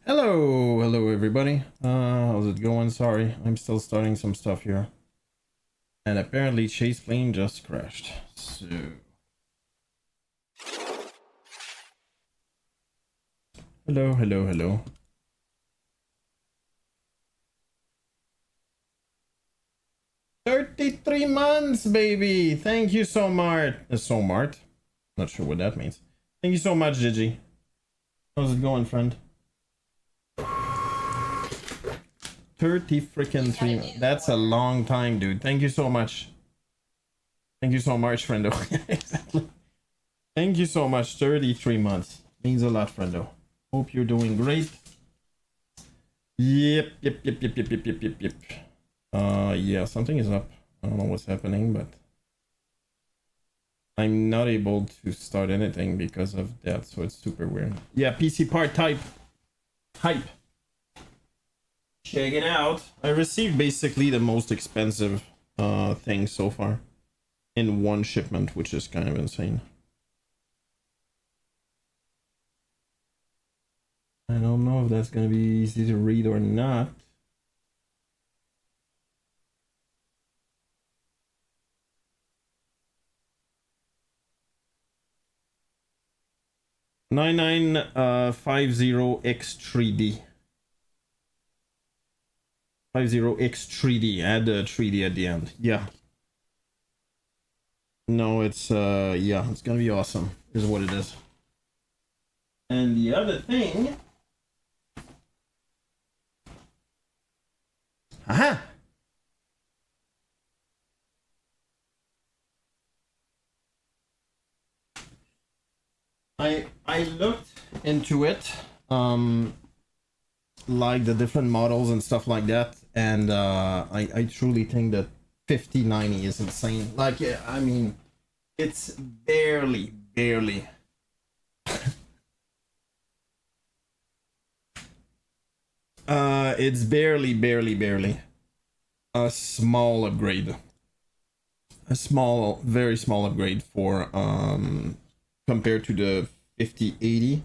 Hello everybody. How's it going? Sorry, I'm still starting some stuff here. And apparently Chase plane just crashed. So hello. 33 months, baby! Thank you so much. So Mart. Not sure what that means. Thank you so much, Gigi. How's it going, friend? 30 freaking 3. That's a long time, dude. Thank you so much. Thank you so much, friendo. Exactly. Thank you so much. 33 months. Means a lot, friendo. Hope you're doing great. Yep. Yeah, something is up. I don't know what's happening, but I'm not able to start anything because of that, so it's super weird. Yeah, PC part type. Hype. Check it out. I received basically the most expensive thing so far in one shipment, which is kind of insane. I don't know if that's gonna be easy to read or not. $9950X3D. 50X3D. Add a 3D at the end. Yeah. No, it's yeah, it's gonna be awesome. Is what it is. And the other thing. Aha! I looked into it, like the different models and stuff like that, and I truly think that 5090 is insane. Like, I mean, it's barely it's barely a small upgrade, a small, very small upgrade for compared to the 5080,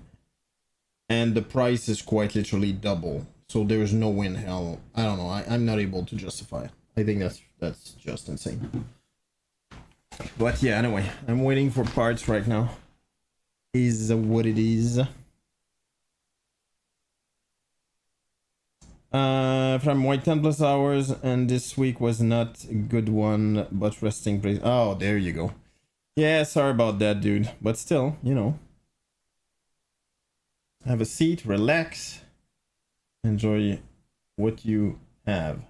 and the price is quite literally double, so there's no way in hell. I don't know, I'm not able to justify it. I think that's just insane. But yeah, anyway, I'm waiting for parts right now. Is what it is. From White 10 plus hours, and this week was not a good one, but resting place. Oh, there you go. Yeah, sorry about that, dude. But still, you know. Have a seat, relax, enjoy what you have.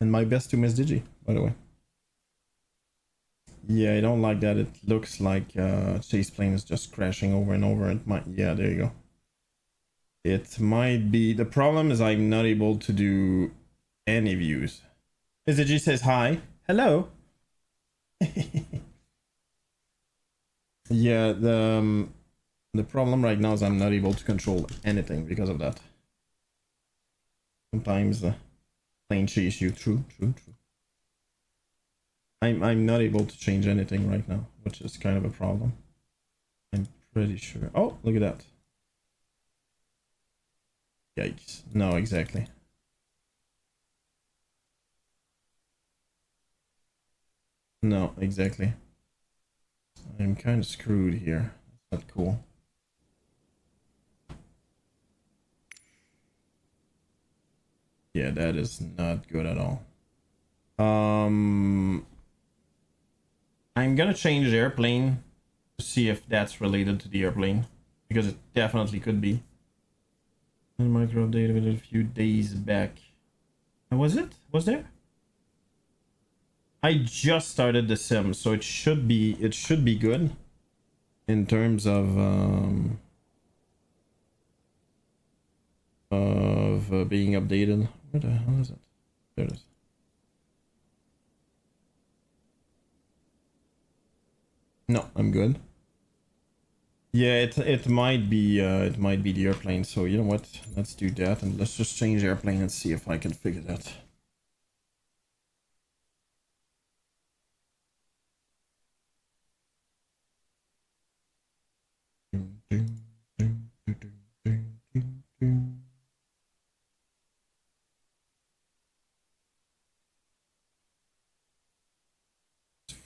And my best to Miss Digi, by the way. Yeah, I don't like that. It looks like Chase plane is just crashing over and over. It might, yeah, there you go. It might be, the problem is I'm not able to do any views. Miss Digi says hi. Hello. Yeah, the problem right now is I'm not able to control anything because of that. Sometimes plane chase you. True. I'm not able to change anything right now, which is kind of a problem. I'm pretty sure. Oh, look at that. Yikes. No, exactly. No, exactly. I'm kind of screwed here. That's not cool. Yeah, that is not good at all. I'm gonna change the airplane to see if that's related to the airplane, because it definitely could be. And micro updated a few days back. Was it? Was there? I just started the sim, so it should be good in terms of being updated. Where the hell is it? There it is. No, I'm good. Yeah, it might be the airplane. So you know what? Let's do that, and let's just change the airplane and see if I can figure that.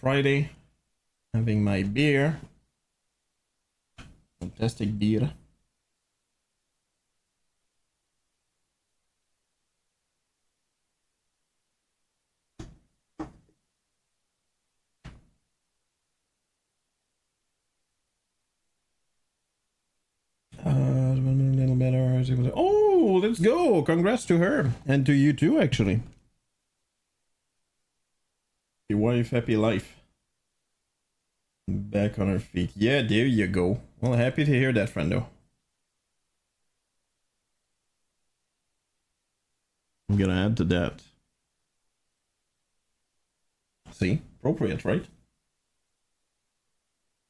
Friday, having my beer. Fantastic beer. A little better. Oh, let's go! Congrats to her and to you too, actually. Happy wife, happy life. Back on her feet. Yeah, there you go. Well, happy to hear that, friendo. I'm gonna add to that. See? Appropriate, right?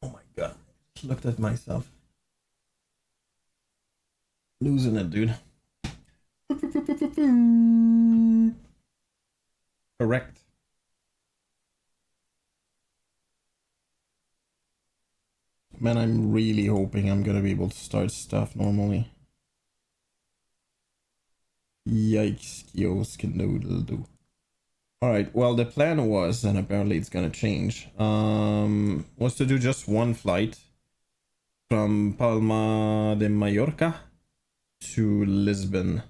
Oh my god. Just looked at myself. Losing it, dude. Correct. Man, I'm really hoping I'm gonna be able to start stuff normally. Yikes, Kios canoodle do. Alright, well the plan was, and apparently it's gonna change, was to do just one flight from Palma de Mallorca to Lisbon.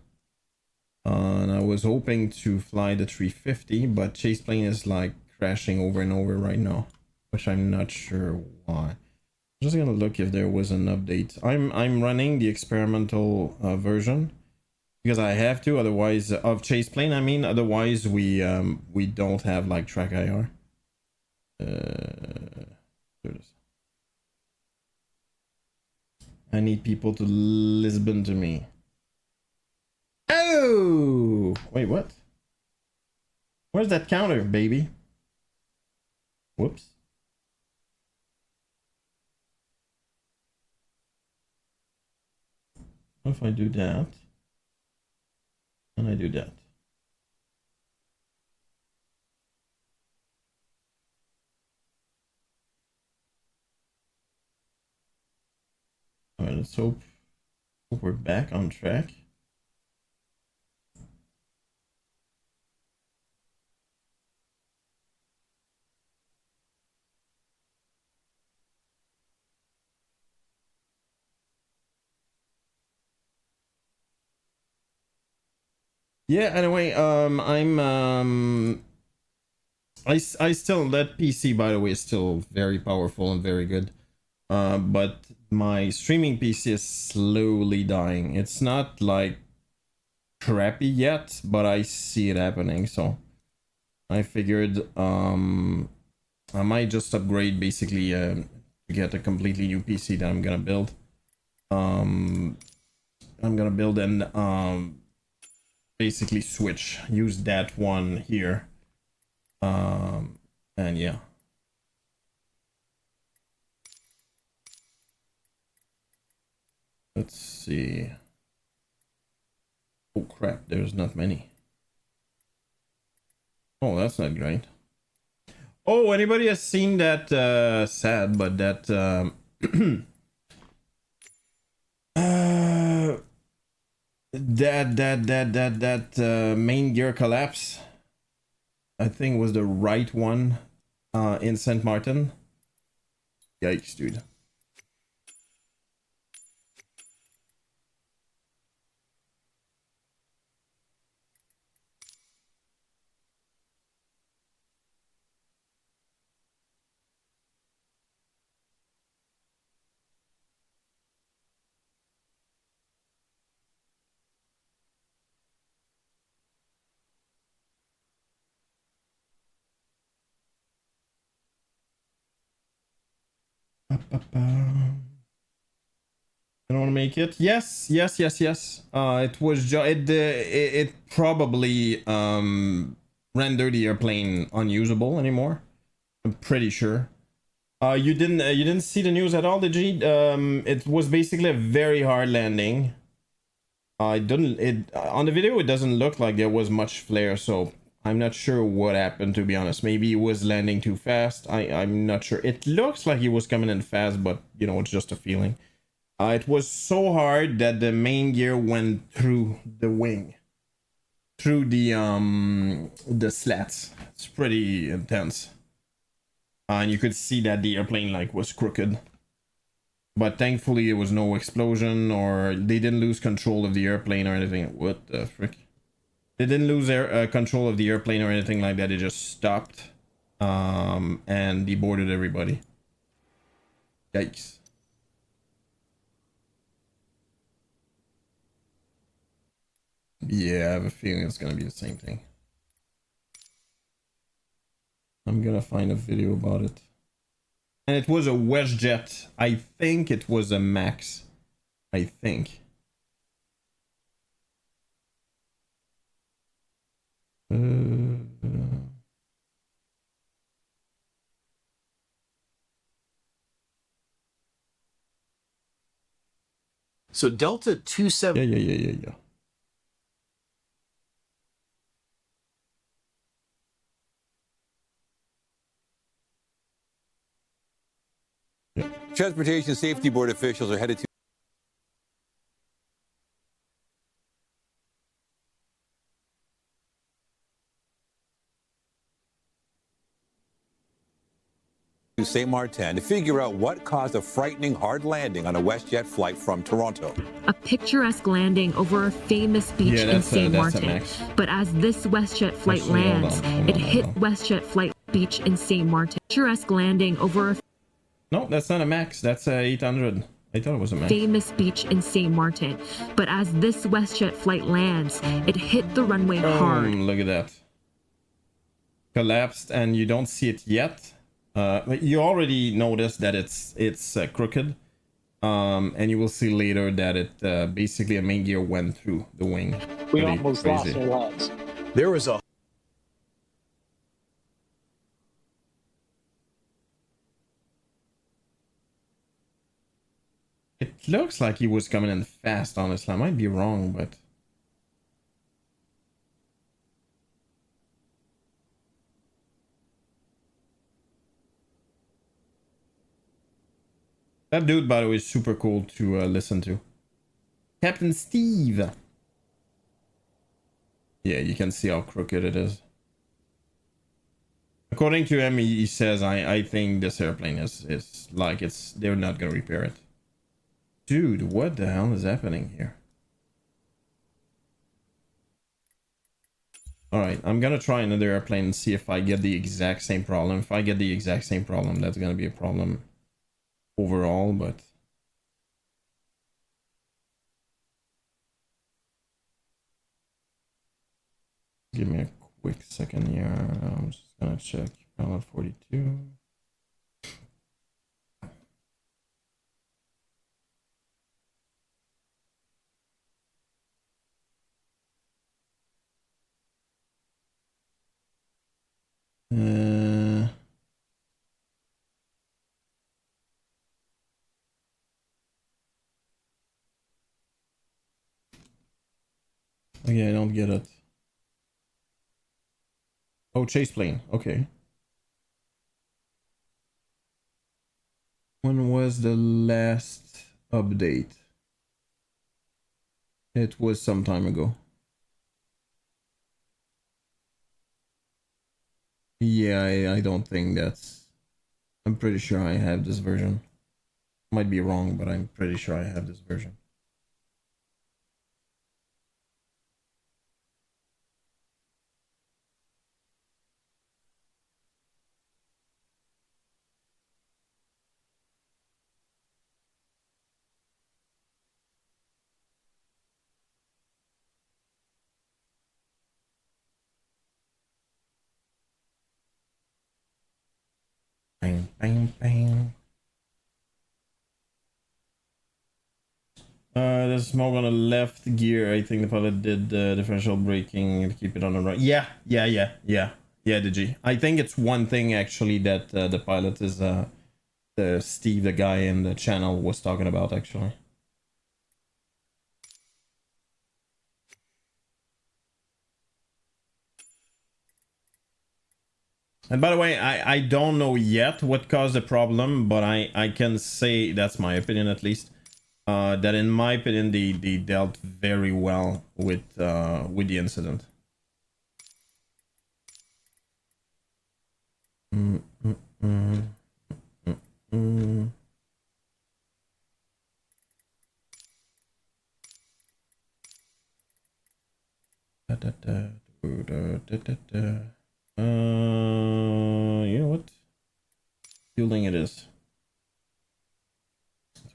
And I was hoping to fly the 350, but Chase plane is like crashing over and over right now, which I'm not sure why. I'm just gonna look if there was an update. I'm running the experimental version because I have to, otherwise of Chase plane. I mean, otherwise we don't have like track IR. There it is. I need people to Lisbon to me. Oh, wait, what? Where's that counter, baby? Whoops. What if I do that? And I do that. All right, let's hope we're back on track. Yeah, anyway, I still, that PC by the way is still very powerful and very good. But my streaming PC is slowly dying. It's not like crappy yet, but I see it happening, so I figured I might just upgrade basically to get a completely new PC that I'm gonna build. I'm gonna build and basically switch, use that one here, and yeah. Let's see. Oh crap, there's not many. Oh, that's not great. Oh, anybody has seen that sad, but that that main gear collapse, I think was the right one in St. Martin. Yikes, dude. I don't want to make it. Yes. It was it probably rendered the airplane unusable anymore. I'm pretty sure. You didn't see the news at all, did you? It was basically a very hard landing. It didn't it on the video. It doesn't look like there was much flare, so I'm not sure what happened, to be honest. Maybe he was landing too fast. I'm not sure. It looks like he was coming in fast, but you know, it's just a feeling. It was so hard that the main gear went through the wing, through the slats. It's pretty intense. And you could see that the airplane like was crooked. But thankfully there was no explosion, or they didn't lose control of the airplane or anything. What the frick? They didn't lose control of the airplane or anything like that. It just stopped. And deboarded everybody. Yikes. Yeah, I have a feeling it's gonna be the same thing. I'm gonna find a video about it. And it was a WestJet. I think it was a Max. I think. So Delta 27. Yeah. Transportation Safety Board officials are headed to St. Martin to figure out what caused a frightening hard landing on a WestJet flight from Toronto. A picturesque landing over a famous beach in St. Martin. But as this WestJet flight lands, it hit WestJet flight beach in St. Martin. Picturesque landing over a No, that's not a Max. That's a 800. I thought it was a Max. famous beach in St. Martin. But as this WestJet flight lands, it hit the runway hard. Look at that. Collapsed, and you don't see it yet. But you already noticed that it's crooked. And you will see later that it basically a main gear went through the wing. We almost lost our lives. There was a It looks like he was coming in fast, honestly. I might be wrong, but... That dude, by the way, is super cool to listen to. Captain Steve! Yeah, you can see how crooked it is. According to him, he says, I think this airplane is like, they're not gonna repair it. Dude, what the hell is happening here? Alright, I'm gonna try another airplane and see if I get the exact same problem. If I get the exact same problem, that's gonna be a problem overall, but... Give me a quick second here. I'm just gonna check. Pilot 42. Okay, I don't get it. Oh, chase plane. Okay. When was the last update? It was some time ago. Yeah, I don't think that's... I'm pretty sure I have this version. Might be wrong, but I'm pretty sure I have this version. Bang, bang, bang. There's smoke on the left gear. I think the pilot did differential braking to keep it on the right. Yeah, Digi. I think it's one thing actually that the pilot is the Steve, the guy in the channel, was talking about actually. And by the way, I don't know yet what caused the problem, but I can say, that's my opinion at least, that in my opinion they dealt very well with the incident. You know what? Fueling it is.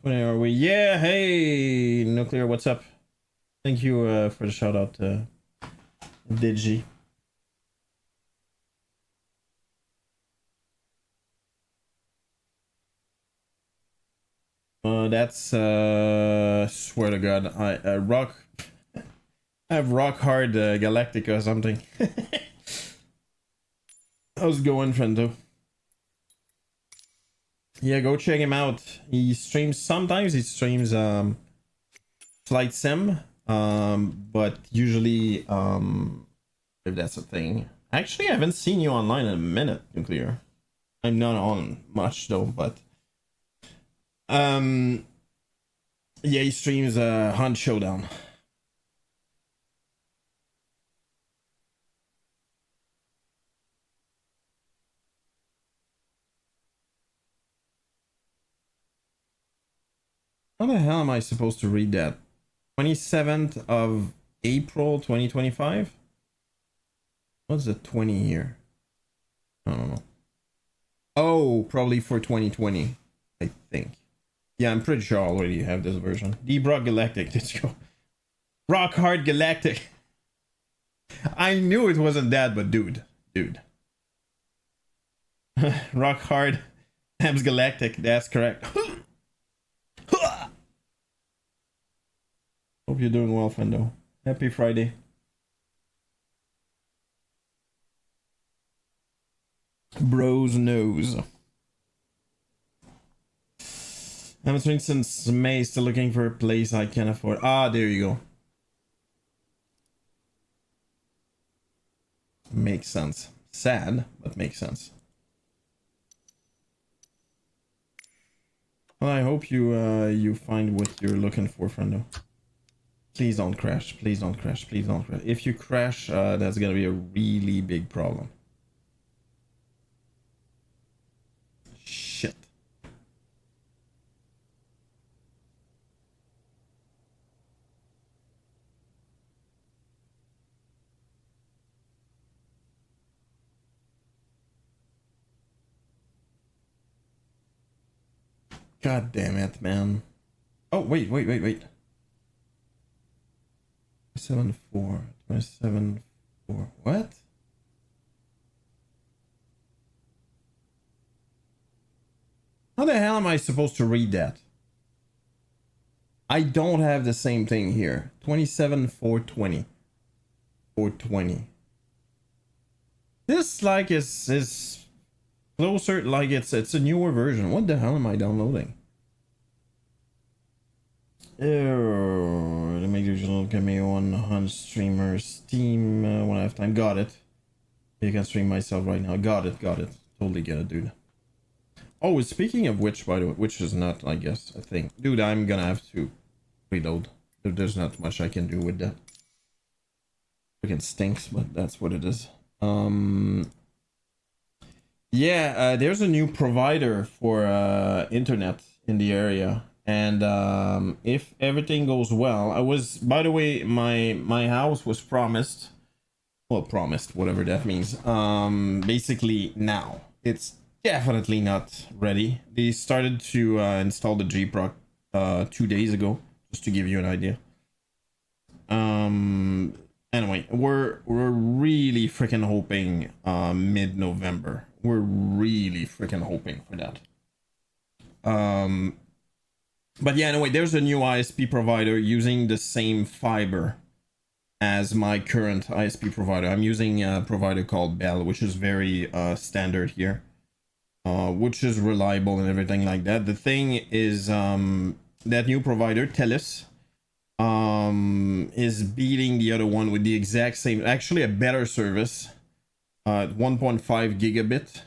20 are we? Yeah, hey, Nuclear, what's up? Thank you for the shout out, Digi. That's swear to God, I have rock hard Galactica or something. How's it going, friendo? Yeah, go check him out. He streams sometimes. He streams flight sim, but usually if that's a thing. Actually, I haven't seen you online in a minute, Nuclear. I'm not on much though, but yeah, he streams Hunt Showdown. How the hell am I supposed to read that? 27th of April 2025? What's the 20 here? I don't know. Oh, probably for 2020, I think. Yeah, I'm pretty sure I already have this version. Deep Rock Galactic, let's go. Rock Hard Galactic. I knew it wasn't that, but dude. Rock Hard Hams Galactic, that's correct. Hope you're doing well, Fendo. Happy Friday. Bros knows. I'm streaming since May, still looking for a place I can afford. Ah, there you go. Makes sense. Sad, but makes sense. Well, I hope you you find what you're looking for, friendo. Please don't crash. Please don't crash. Please don't crash. If you crash, that's gonna be a really big problem. Shit. God damn it, man. Oh, wait. 27.4. What? How the hell am I supposed to read that? I don't have the same thing here. 27.420. 420. This like is closer, like it's a newer version. What the hell am I downloading? Oh, the make usual cameo on Hunt streamer Steam when I have time. Got it. You can stream myself right now. Got it. Totally get it, dude. Oh, speaking of which, by the way, which is not, I guess, a thing. Dude, I'm gonna have to reload. There's not much I can do with that. Freaking stinks, but that's what it is. Yeah, there's a new provider for internet in the area. And if everything goes well, I was, by the way, my house was promised, well, promised, whatever that means. Basically now it's definitely not ready. They started to install the G-Proc 2 days ago, just to give you an idea. Anyway, we're really freaking hoping mid-November. We're really freaking hoping for that. But yeah, anyway, there's a new ISP provider using the same fiber as my current ISP provider. I'm using a provider called Bell, which is very standard here, which is reliable and everything like that. The thing is, that new provider, Telus, is beating the other one with the exact same, actually a better service, 1.5 gigabit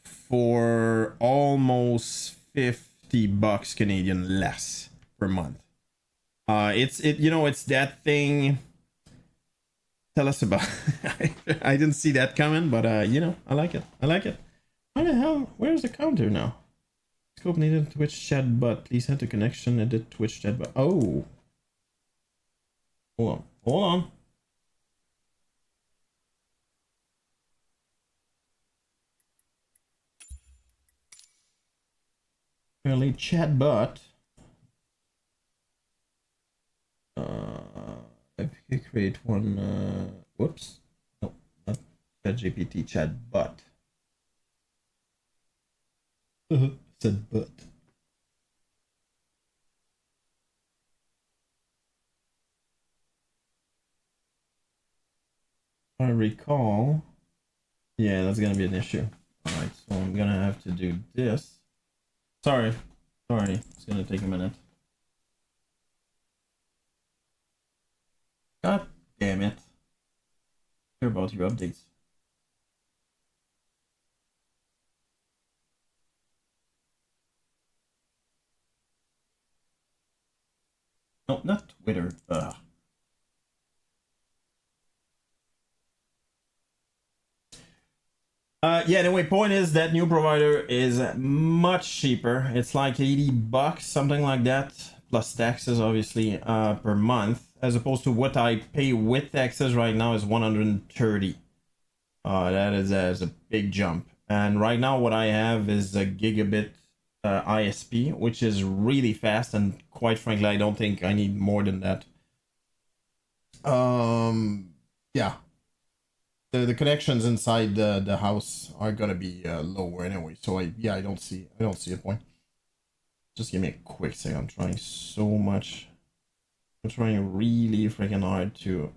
for almost $50 Canadian less per month. It's that thing. Tell us about. I didn't see that coming, but I like it. How the hell? Where's the counter now? Scope needed Twitch chat bot. Please enter connection and the Twitch chat bot. Oh. Hold on. Hold on. Apparently chat bot. If you create one, whoops. No, not ChatGPT chat bot. Said bot. I recall. Yeah, that's gonna be an issue. Alright, so I'm gonna have to do this. Sorry, it's gonna take a minute. God damn it. Care about your updates. No, not Twitter. Ugh. Yeah, anyway, point is that new provider is much cheaper. It's like $80, something like that, plus taxes, obviously, per month, as opposed to what I pay with taxes right now is $130. That is a big jump. And right now, what I have is a gigabit ISP, which is really fast, and quite frankly, I don't think I need more than that. Yeah. The connections inside the house are gonna be lower anyway, so I don't see a point. Just give me a quick second. I'm trying so much. I'm trying really freaking hard to.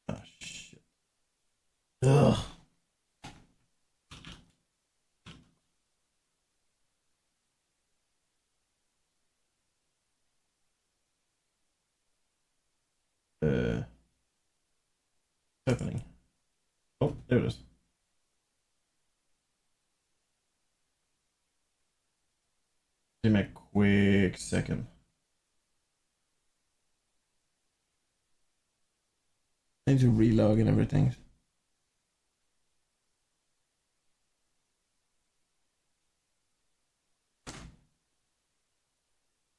Ah, shit. Ugh. Happening. Oh, there it is. Give me a quick second. I need to relog and everything.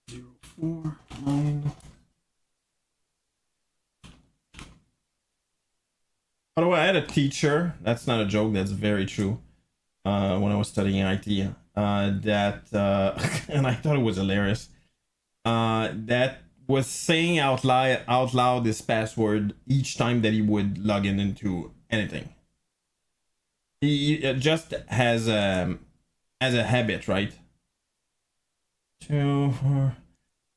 Zero 4 9. By the way, I had a teacher. That's not a joke. That's very true. When I was studying IT, that and I thought it was hilarious. That was saying out loud this password each time that he would log in into anything. He just has a habit, right? 2 4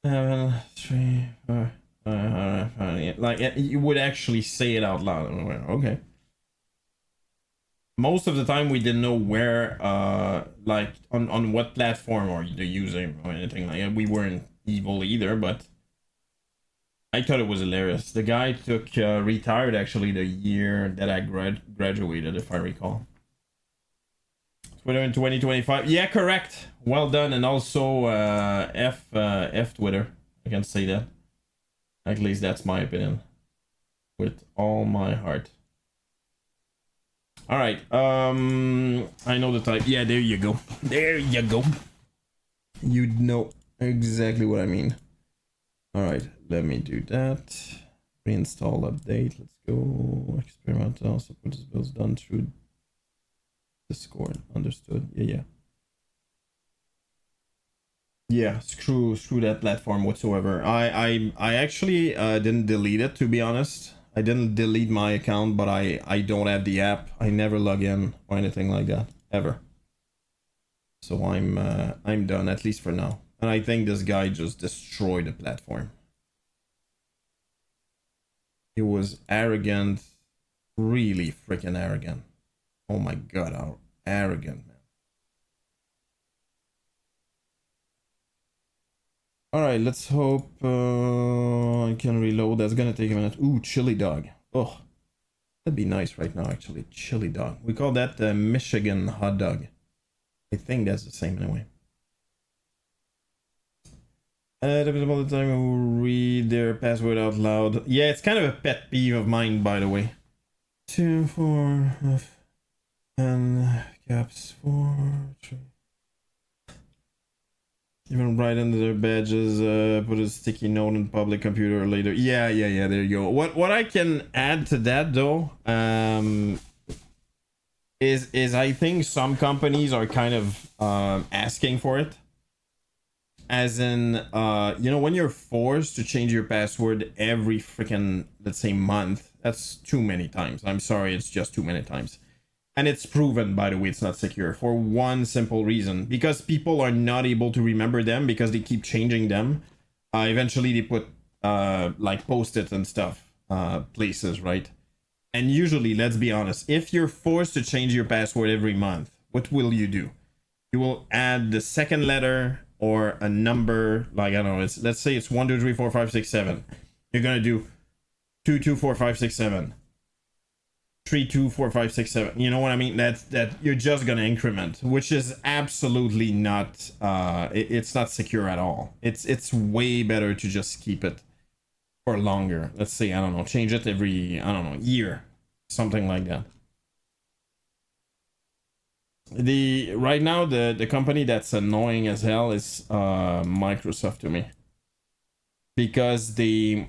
7 3 4. Like you would actually say it out loud. Okay. Most of the time we didn't know where like on what platform or they're using or anything like that. We weren't evil either, but I thought it was hilarious. The guy retired actually the year that I graduated, if I recall. Twitter in 2025. Yeah, correct. Well done. And also F Twitter. I can say that. At least that's my opinion. With all my heart. Alright, I know the type. Yeah, there you go. There you go. You know exactly what I mean. Alright, let me do that. Reinstall update. Let's go. Experimental support is built done through Discord. Understood. Yeah. Yeah, screw that platform whatsoever. I actually didn't delete it, to be honest. I didn't delete my account, but I don't have the app. I never log in or anything like that ever. So I'm done, at least for now. And I think this guy just destroyed the platform. He was arrogant, really freaking arrogant. Oh my god, how arrogant. Alright, let's hope I can reload. That's gonna take a minute. Ooh, chili dog. Oh, that'd be nice right now, actually. Chili dog. We call that the Michigan hot dog. I think that's the same anyway. All the time who read their password out loud. Yeah, it's kind of a pet peeve of mine, by the way. 2 4 And caps 4. Even write under their badges, put a sticky note in public computer later. Yeah, there you go. What I can add to that though, is I think some companies are kind of asking for it. As in, you know, when you're forced to change your password every freaking, let's say, month, that's too many times. I'm sorry, it's just too many times. And it's proven, by the way, it's not secure for one simple reason. Because people are not able to remember them because they keep changing them. Eventually, they put, like, post-it and stuff, places, right? And usually, let's be honest, if you're forced to change your password every month, what will you do? You will add the second letter or a number, like, I don't know, let's say it's 1, 2, 3, 4, 5, 6, 7. You're gonna do 2, 2, 4, 5, 6, 7. 3, 2, 4, 5, 6, 7. You know what I mean? That you're just gonna increment, which is absolutely not. It's not secure at all. It's way better to just keep it for longer. Let's say, I don't know, change it every, I don't know, year, something like that. Right now the company that's annoying as hell is Microsoft to me, because their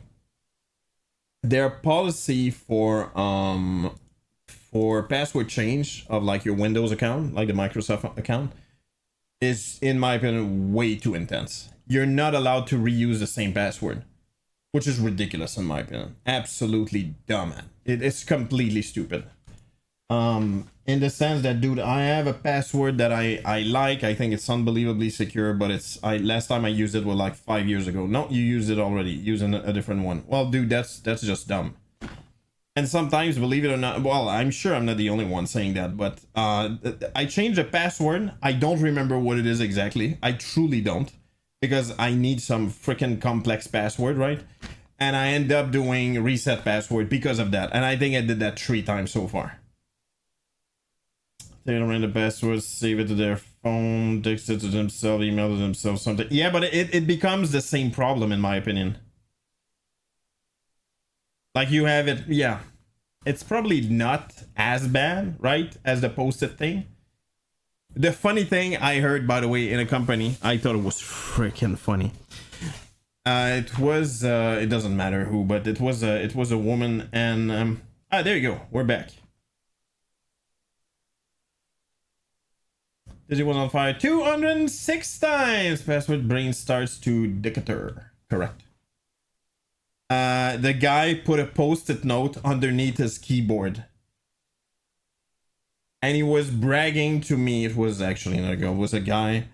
policy for password change of like your Windows account, like the Microsoft account, is, in my opinion, way too intense. You're not allowed to reuse the same password, which is ridiculous in my opinion. Absolutely dumb. It's completely stupid. In the sense that, dude, I have a password that I like. I think it's unbelievably secure, but last time I used it was like 5 years ago. No, you used it already, using a different one. Well, dude, that's just dumb. And sometimes, believe it or not, well, I'm sure I'm not the only one saying that, but I changed a password. I don't remember what it is exactly. I truly don't, because I need some freaking complex password, right? And I end up doing reset password because of that. And I think I did that 3 times so far. They don't random passwords, save it to their phone, text it to themselves, email to themselves, something. Yeah, but it becomes the same problem, in my opinion. Like, you have it, yeah. It's probably not as bad, right, as the post-it thing. The funny thing I heard, by the way, in a company, I thought it was freaking funny. It was, it doesn't matter who, but it was a woman, and, there you go, we're back. Digi was on fire 206 times. Password brain starts to decatur. Correct. The guy put a post-it note underneath his keyboard. And he was bragging to me. It was actually not a girl. It was a guy.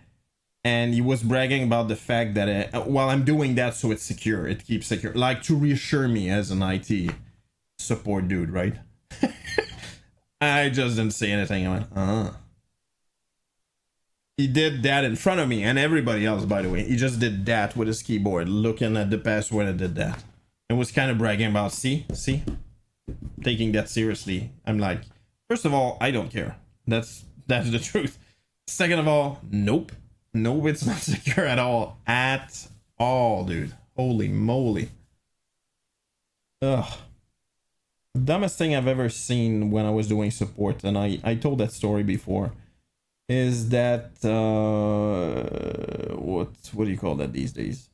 And he was bragging about the fact that, well, I'm doing that so it's secure. It keeps secure. Like, to reassure me as an IT support dude, right? I just didn't say anything. I went, He did that in front of me and everybody else, by the way. He just did that with his keyboard, looking at the password and did that. It was kind of bragging about, see? Taking that seriously. I'm like, first of all, I don't care. That's the truth. Second of all, nope. Nope, it's not secure at all. At all, dude. Holy moly. Ugh. The dumbest thing I've ever seen when I was doing support, and I told that story before, is that what do you call that these days?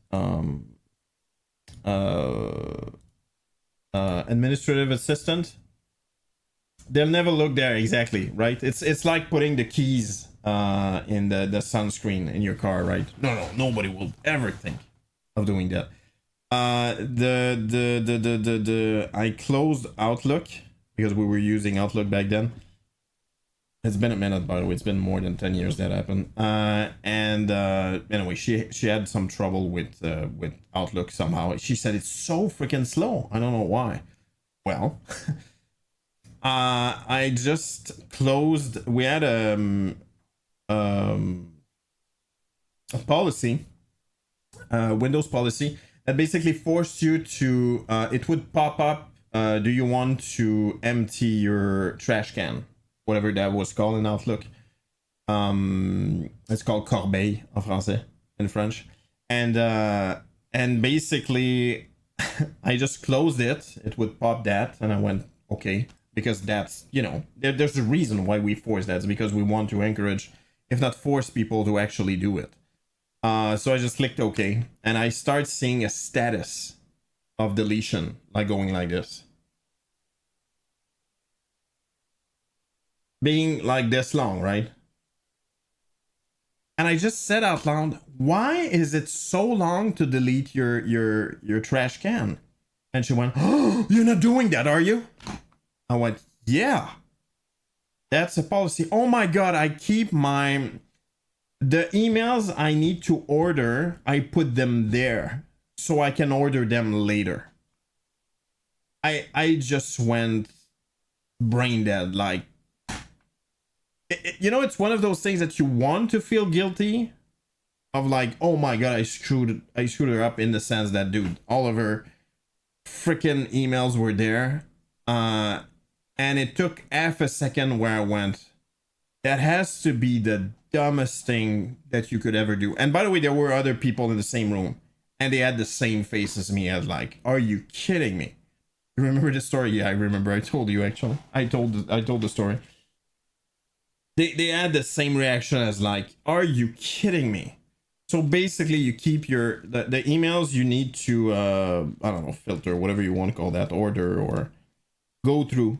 Administrative assistant. They'll never look there exactly, right? It's like putting the keys in the sunscreen in your car, right? No, nobody will ever think of doing that. I closed Outlook because we were using Outlook back then. It's been a minute, by the way. It's been more than 10 years that happened. Anyway, she had some trouble with Outlook somehow. She said it's so freaking slow. I don't know why. Well, I just closed. We had a policy, Windows policy, that basically forced you to. It would pop up. Do you want to empty your trash can? Whatever that was called in Outlook. It's called corbeille en français, in French. And basically I just closed it. It would pop that and I went, okay. because that's, you know, there's a reason why we force that. It's because we want to encourage, if not force people to actually do it. So I just clicked OK, and I start seeing a status of deletion, like going like this. Being like this long, right? And I just said out loud, why is it so long to delete your trash can? And she went, oh, you're not doing that, are you? I went, yeah. That's a policy. Oh my God, I keep the emails I need to order, I put them there so I can order them later. I just went brain dead, like, you know, it's one of those things that you want to feel guilty of, like, oh my God, I screwed her up, in the sense that, dude, all of her freaking emails were there. And it took half a second where I went, that has to be the dumbest thing that you could ever do. And by the way, there were other people in the same room, and they had the same face as me, as like, are you kidding me? You remember the story? Yeah, I remember. I told you, actually. I told the story. They had the same reaction as like, are you kidding me? So basically, you keep the emails you need to I don't know, filter, whatever you want to call that, order or go through.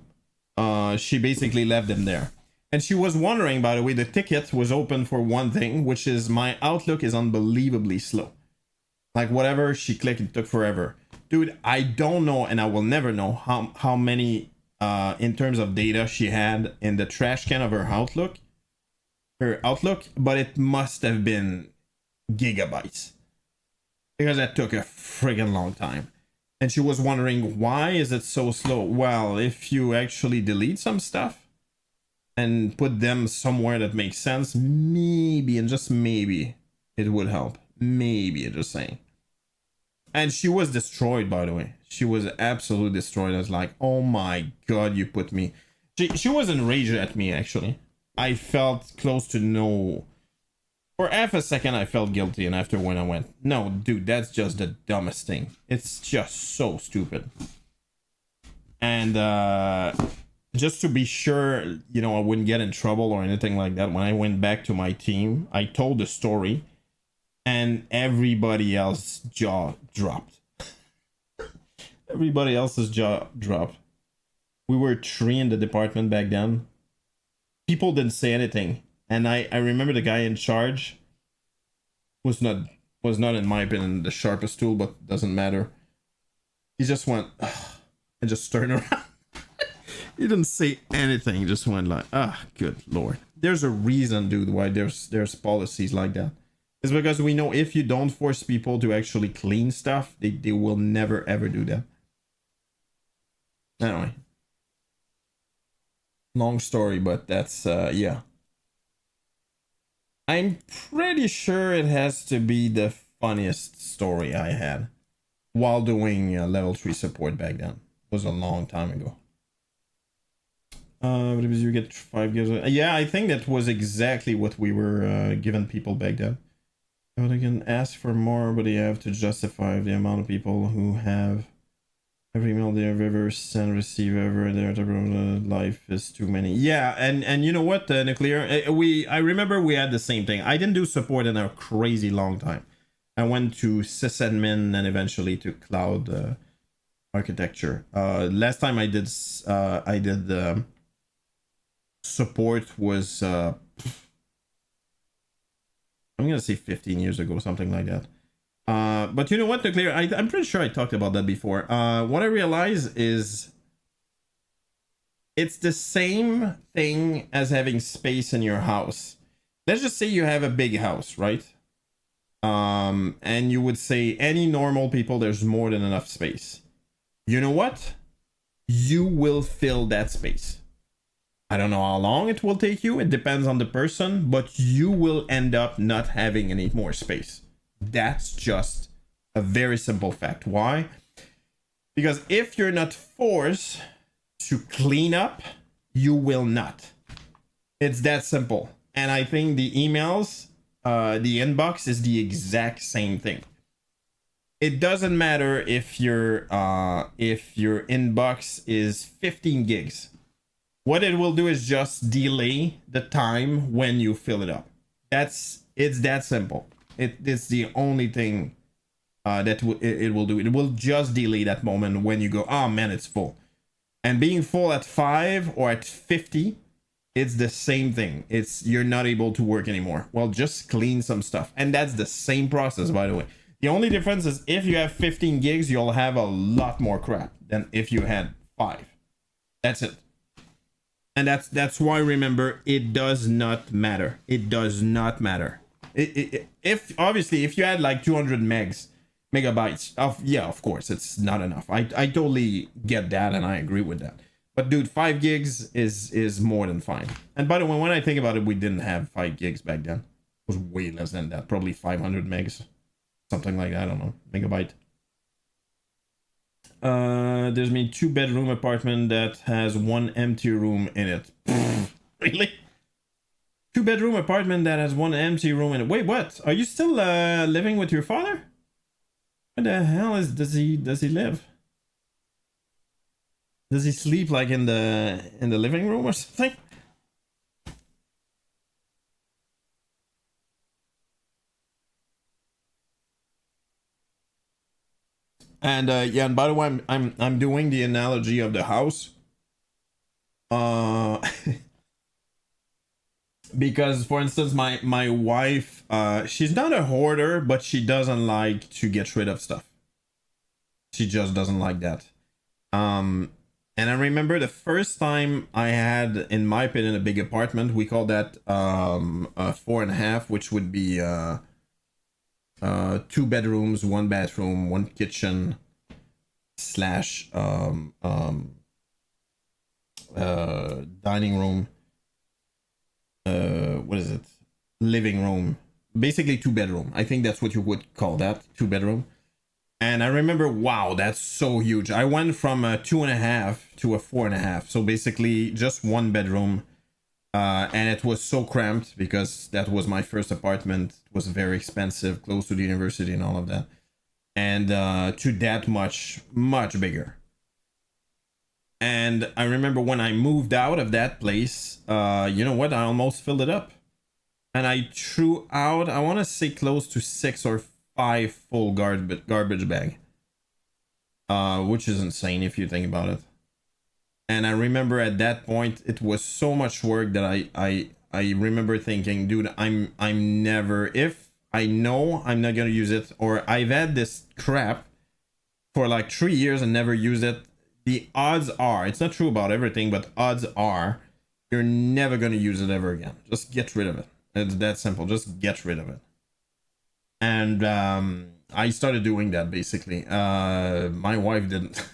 She basically left them there. And she was wondering, by the way, the ticket was open for one thing, which is my Outlook is unbelievably slow. Like, whatever she clicked, it took forever. Dude, I don't know, and I will never know how many in terms of data she had in the trash can of her Outlook, but it must have been gigabytes, because that took a friggin' long time. And she was wondering, why is it so slow? Well, if you actually delete some stuff and put them somewhere that makes sense, maybe, and just maybe, it would help. Maybe, I'm just saying. And she was destroyed, by the way. She was absolutely destroyed. I was like, oh my God, you put me... She was enraged at me, actually. I felt close to no... For half a second, I felt guilty, and after when I went, no, dude, that's just the dumbest thing. It's just so stupid. And just to be sure, you know, I wouldn't get in trouble or anything like that, when I went back to my team, I told the story, and everybody else's jaw dropped. Everybody else's jaw dropped. We were 3 in the department back then. People didn't say anything. And I remember the guy in charge was not, in my opinion, the sharpest tool, but doesn't matter. He just went, ugh, and just turned around. He didn't say anything. He just went like, good Lord. There's a reason, dude, why there's policies like that. It's because we know if you don't force people to actually clean stuff, they will never ever do that. Anyway. Long story, but that's, yeah. I'm pretty sure it has to be the funniest story I had while doing level 3 support back then. It was a long time ago. You get 5 gives. Yeah, I think that was exactly what we were giving people back then. But I can ask for more, but you have to justify the amount of people who have every email they have ever sent, receive ever. Their life is too many. Yeah, and you know what, Nuclear? I remember we had the same thing. I didn't do support in a crazy long time. I went to sysadmin and eventually to cloud architecture. Last time I did support was I'm gonna say 15 years ago, something like that. But you know what, Nuclear? I'm pretty sure I talked about that before. What I realize is it's the same thing as having space in your house. Let's just say you have a big house, right? And you would say any normal people, there's more than enough space. You know what? You will fill that space. I don't know how long it will take you. It depends on the person, but you will end up not having any more space. That's just a very simple fact. Why? Because if you're not forced to clean up, you will not. It's that simple. And I think the emails, the inbox is the exact same thing. It doesn't matter if your inbox is 15 gigs. What it will do is just delay the time when you fill it up. It's that simple. It's the only thing that it will do. It will just delay that moment when you go, oh man, it's full. And being full at 5 or at 50, it's the same thing. You're not able to work anymore. Well, just clean some stuff. And that's the same process, by the way. The only difference is if you have 15 gigs, you'll have a lot more crap than if you had 5. That's it. And that's why, remember, it does not matter. It does not matter. If obviously if you had like 200 megabytes of course it's not enough. I totally get that and I agree with that. But dude, 5 gigs is more than fine. And by the way, when I think about it, we didn't have 5 gigs back then. It was way less than that. Probably 500 megs, something like that. I don't know, megabyte. There's me 2-bedroom apartment that has 1 empty room in it. Really? 2-bedroom apartment that has 1 empty room in it. Wait, what? Are you still living with your father? Where the hell does he live? Does he sleep like in the living room or something? And yeah, and by the way, I'm doing the analogy of the house. Because for instance, my wife, she's not a hoarder, but she doesn't like to get rid of stuff. She just doesn't like that. And I remember the first time I had, in my opinion, a big apartment. We call that a 4.5, which would be 2 bedrooms, 1 bathroom, 1 kitchen / dining room. What is it? Living room. Basically 2 bedroom. I think that's what you would call that, 2 bedroom. And I remember, wow, that's so huge. I went from a 2.5 to a 4.5. So basically just 1 bedroom. And it was so cramped because that was my first apartment. It was very expensive, close to the university and all of that. And to that much bigger. And I remember when I moved out of that place, you know what? I almost filled it up. And I threw out, I want to say close to 6 or 5 full garbage bag. Which is insane if you think about it. And I remember at that point, it was so much work that I remember thinking, dude, I'm never, if I know I'm not going to use it, or I've had this crap for like 3 years and never used it, the odds are, it's not true about everything, but odds are you're never going to use it ever again. Just get rid of it. It's that simple. Just get rid of it. And I started doing that basically. My wife didn't.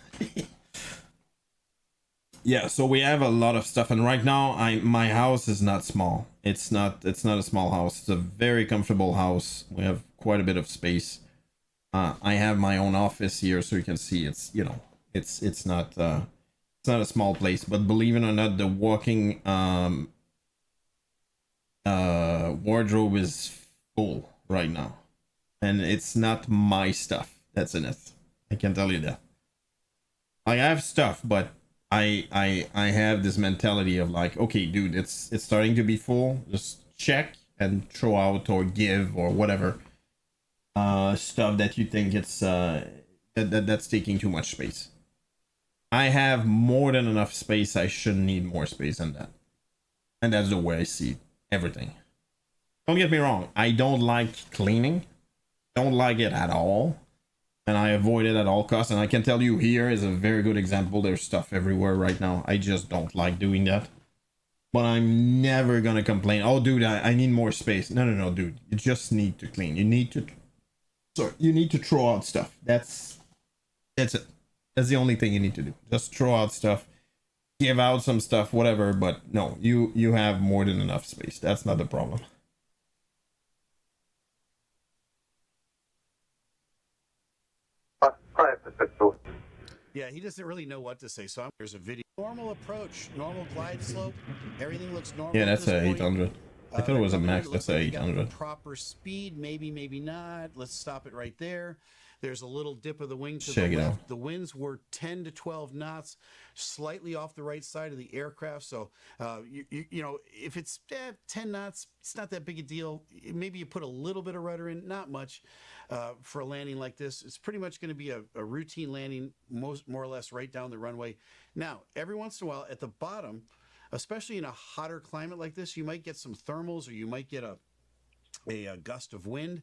Yeah, so we have a lot of stuff, and right now my house is not small. It's not a small house. It's a very comfortable house. We have quite a bit of space. I have my own office here, so you can see it's, you know, it's not a small place. But believe it or not, the walking wardrobe is full right now, and it's not my stuff that's in it. I can tell you that. I have stuff, but I have this mentality of like, okay, dude, it's starting to be full. Just check and throw out or give or whatever stuff that you think it's that's taking too much space. I have more than enough space. I shouldn't need more space than that. And that's the way I see everything. Don't get me wrong. I don't like cleaning. Don't like it at all. And I avoid it at all costs. And I can tell you here is a very good example. There's stuff everywhere right now. I just don't like doing that. But I'm never gonna complain. Oh, dude, I need more space. No, dude. You just need to clean. You need to throw out stuff. That's it. That's the only thing you need to do. Just throw out stuff. Give out some stuff, whatever. But no, you have more than enough space. That's not the problem. Yeah, he doesn't really know what to say. So there's a video. Normal approach, normal glide slope. Everything looks normal. Yeah, that's a 800. I thought it was a max. That's a 800. Proper speed, maybe not. Let's stop it right there. There's a little dip of the wing to Check the it out. left. The winds were 10 to 12 knots, slightly off the right side of the aircraft. So, you know, if it's 10 knots, it's not that big a deal. Maybe you put a little bit of rudder in, not much, for a landing like this. It's pretty much going to be a routine landing, more or less right down the runway. Now, every once in a while at the bottom, especially in a hotter climate like this, you might get some thermals, or you might get a gust of wind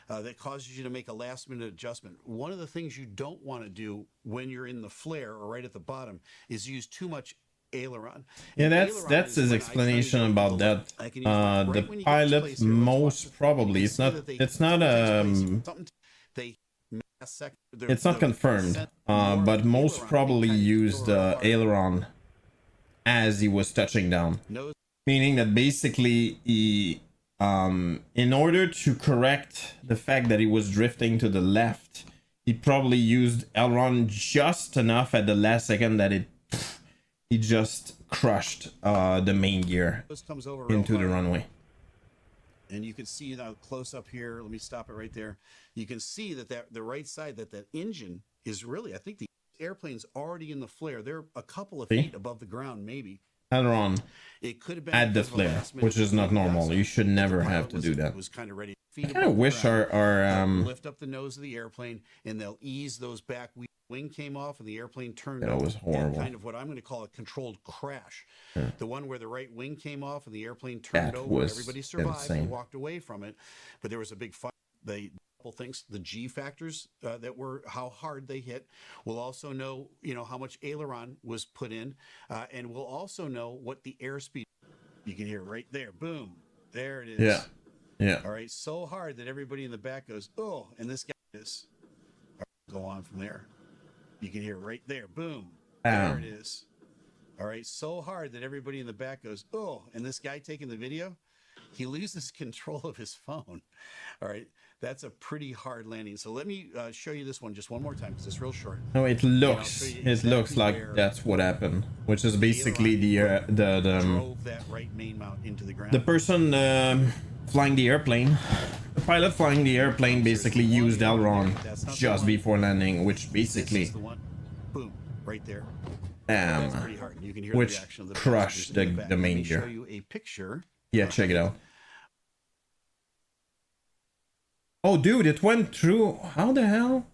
that causes you to make a last minute adjustment. One of the things you don't want to do when you're in the flare or right at the bottom is use too much aileron. Yeah, that's his explanation about that. The pilot most probably, it's not confirmed, but most probably used aileron as he was touching down, meaning that basically he, in order to correct the fact that he was drifting to the left, he probably used aileron just enough at the last second that he just crushed the main gear into the runway. And you can see now close up here. Let me stop it right there. You can see that the right side, that engine is really, I think the airplane's already in the flare. They're a couple of feet above the ground, maybe. Aileron it could have been at the flare, which is not normal. You should never have to do that. Was kind of ready. I kind of wish our lift up the nose of the airplane, and they'll ease those back. Wing came off and the airplane turned that up. was horrible. Kind of what I'm going to call a controlled crash. Yeah. The one where the right wing came off and the airplane turned over. Everybody survived and walked away from it, but there was a big fight. Couple things: the G factors that were how hard they hit. We'll also know, how much aileron was put in, and we'll also know what the airspeed. You can hear right there. Boom. There it is. Yeah. Yeah. All right. So hard that everybody in the back goes, oh, and this guy is. Go on from there. You can hear right there. Boom. There it is. All right. So hard that everybody in the back goes, oh, and this guy taking the video, he loses control of his phone. All right. That's a pretty hard landing. So let me show you this one just one more time because it's real short. No, it looks like that's what happened, which is basically drove that right main mount into the ground. The person flying the airplane, the pilot flying the airplane, basically used aileron just before landing, which basically, boom, right there. Which crushed the main gear. Show you a picture. Yeah, check it out. Oh, dude, it went through. How the hell?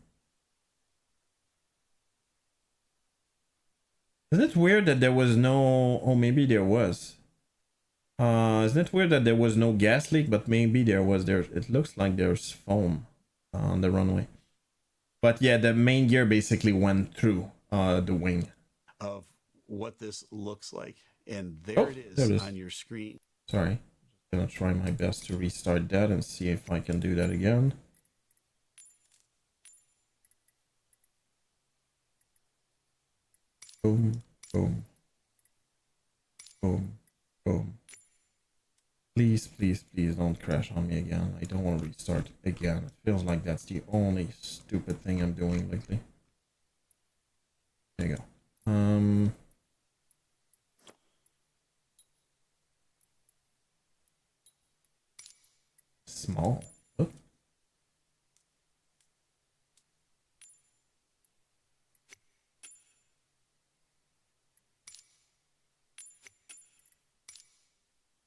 Isn't it weird that there was no... Oh, maybe there was. Isn't it weird that there was no gas leak, but maybe there was. It looks like there's foam on the runway. But yeah, the main gear basically went through the wing. Of what this looks like. And there it is on your screen. Sorry. Gonna try my best to restart that and see if I can do that again. Boom, boom, boom, boom. Please, please, please don't crash on me again. I don't want to restart again. It feels like that's the only stupid thing I'm doing lately. There you go. Small. Oh.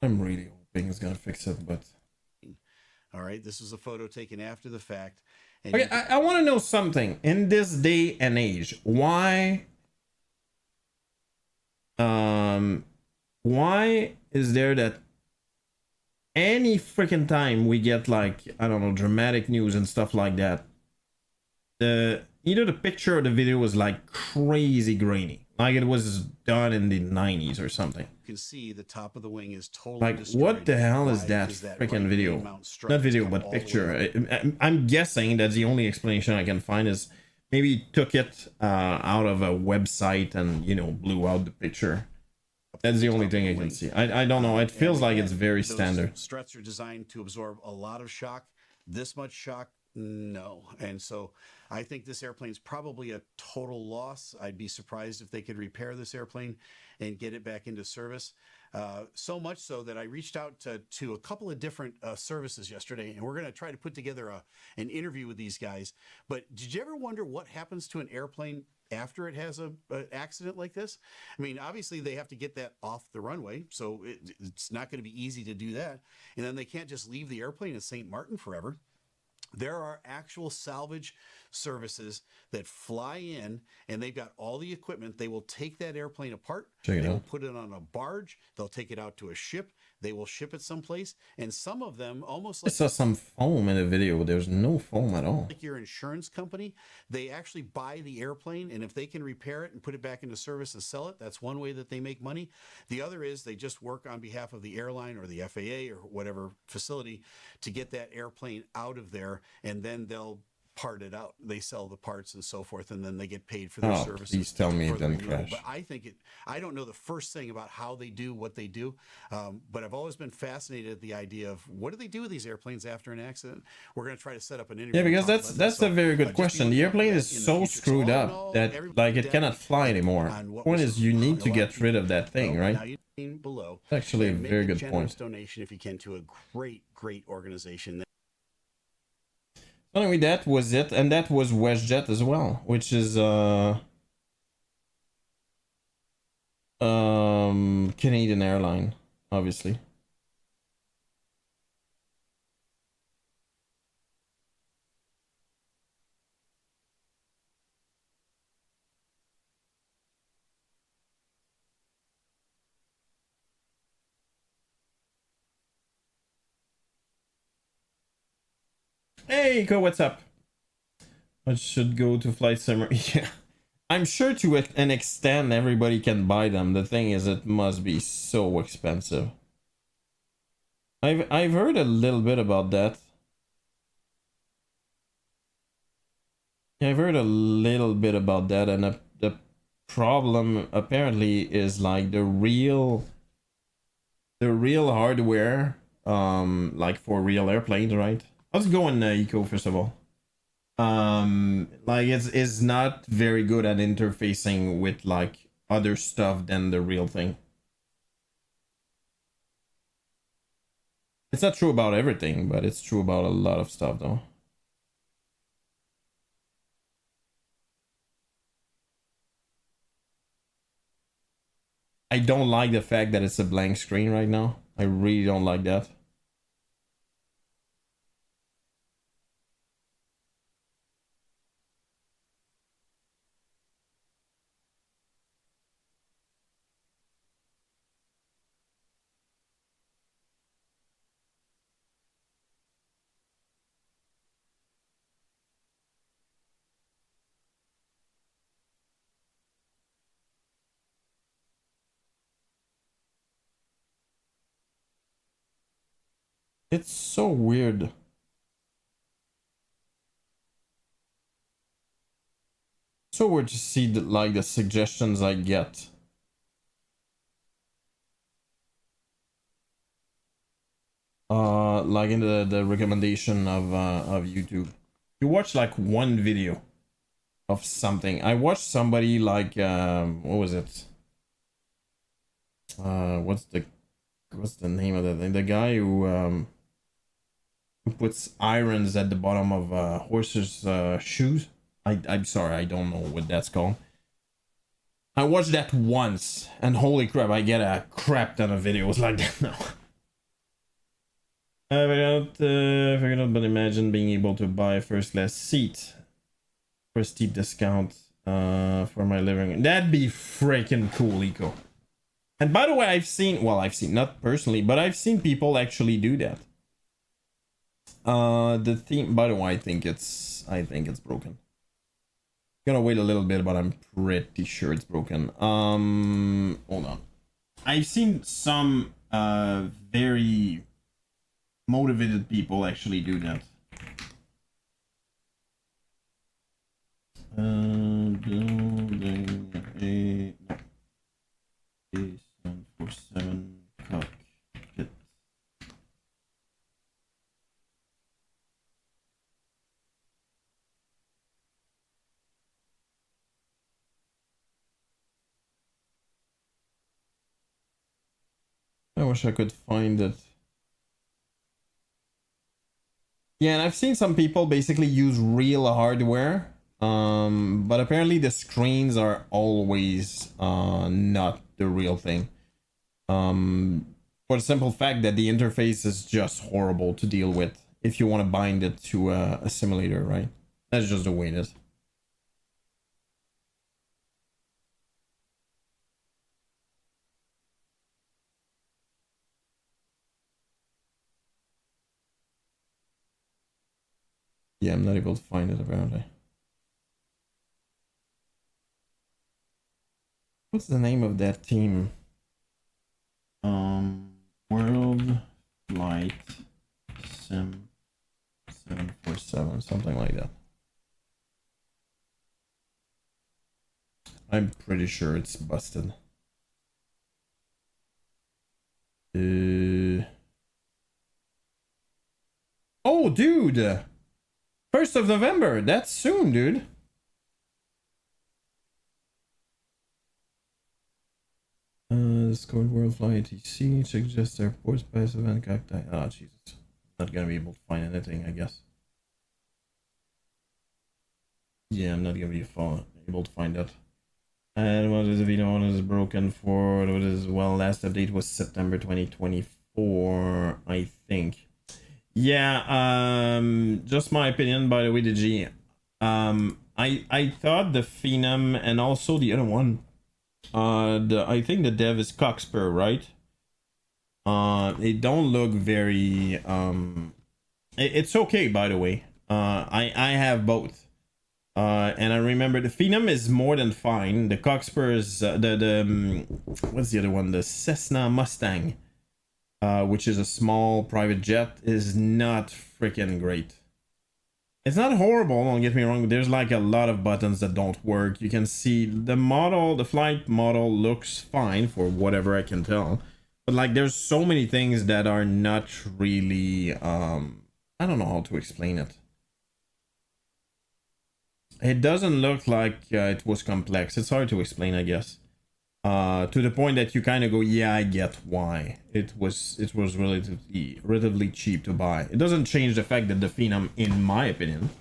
I'm really hoping it's gonna fix it, but all right, this is a photo taken after the fact. And okay, I want to know something in this day and age. Why is there that any freaking time we get, like, I don't know, dramatic news and stuff like that, either the picture or the video was like crazy grainy, like it was done in the 90s or something? You can see the top of the wing is totally like destroyed. What the hell is that freaking video? Not video, but picture. I'm guessing that's the only explanation I can find, is maybe he took it out of a website and, blew out the picture. That's the only thing I can see. I don't know. It feels like it's very standard. Struts are designed to absorb a lot of shock. This much shock, no. And so I think this airplane's probably a total loss. I'd be surprised if they could repair this airplane and get it back into service. So much so that I reached out to a couple of different services yesterday, and we're going to try to put together an interview with these guys. But did you ever wonder what happens to an airplane after it has an accident like this? I mean, obviously they have to get that off the runway, so it's not going to be easy to do that. And then they can't just leave the airplane in St. Martin forever. There are actual salvage services that fly in, and they've got all the equipment. They will take that airplane apart. They will put it on a barge. They'll take it out to a ship. They will ship it someplace. And some of them almost like... I saw some foam in the video. There's no foam at all. Like your insurance company, they actually buy the airplane, and if they can repair it and put it back into service and sell it, that's one way that they make money. The other is they just work on behalf of the airline or the FAA or whatever facility to get that airplane out of there, and then they'll part it out. They sell the parts and so forth, and then they get paid for their services. Please tell me it doesn't crash. But I don't know the first thing about how they do what they do, but I've always been fascinated at the idea of what do they do with these airplanes after an accident. We're going to try to set up an interview. Yeah, because that's a very good question. The airplane is so screwed up that like it cannot fly anymore. The point is you need to get rid of that thing, right? Below. It's actually a very good point. Donation if you can to a great organization. Anyway, that was it, and that was WestJet as well, which is Canadian airline, obviously. Hey, Ko, what's up? I should go to Flight Simmer. Yeah. I'm sure to an extent everybody can buy them. The thing is, it must be so expensive. I've heard a little bit about that. Yeah, I've heard a little bit about that, and the problem apparently is like the real hardware, like for real airplanes, right? How's it going, Eco, first of all? Like it's not very good at interfacing with like other stuff than the real thing. It's not true about everything, but it's true about a lot of stuff though. I don't like the fact that it's a blank screen right now. I really don't like that. It's so weird. So weird to see the, like the suggestions I get. Like in the recommendation of YouTube. You watch like one video of something. I watched somebody like what was it? What's the name of that thing? The guy who puts irons at the bottom of horses' shoes. I'm sorry, I don't know what that's called. I watched that once, and holy crap, I get a crap ton of videos like that now. I figured out, but imagine being able to buy a first class seat for a steep discount for my living room. That'd be freaking cool, Eco. And by the way, I've seen, not personally, but I've seen people actually do that. The theme, by the way, I think it's broken. Gonna wait a little bit, but I'm pretty sure it's broken. Hold on. I've seen some very motivated people actually do that. Building a 747 cockpit. I wish I could find it. Yeah, and I've seen some people basically use real hardware, but apparently the screens are always not the real thing. For the simple fact that the interface is just horrible to deal with if you want to bind it to a simulator, right? That's just the way it is. Yeah, I'm not able to find it apparently. What's the name of that team? World Flight Sim 747, something like that. I'm pretty sure it's busted. Oh, dude! 1st of November, that's soon, dude. Discord World Fly ATC suggests airports pass event cacti. Oh, Jesus. Not gonna be able to find anything, I guess. Yeah, I'm not gonna be able to find that. And what is the video one is broken for? What is, well, last update was September 2024, I think. Yeah, just my opinion, by the way, the G. I thought the Phenom and also the other one, I think the dev is Cockspur, right? They don't look very, it's okay, by the way. I have both. And I remember the Phenom is more than fine. The Cockspur is what's the other one? The Cessna Mustang, which is a small private jet, is not freaking great. It's not horrible, don't get me wrong, but there's like a lot of buttons that don't work. You can see the model, the flight model looks fine for whatever I can tell. But like there's so many things that are not really, I don't know how to explain it. It doesn't look like it was complex. It's hard to explain, I guess. To the point that you kind of go, yeah, I get why it was relatively cheap to buy. It doesn't change the fact that the Phenom, in my opinion,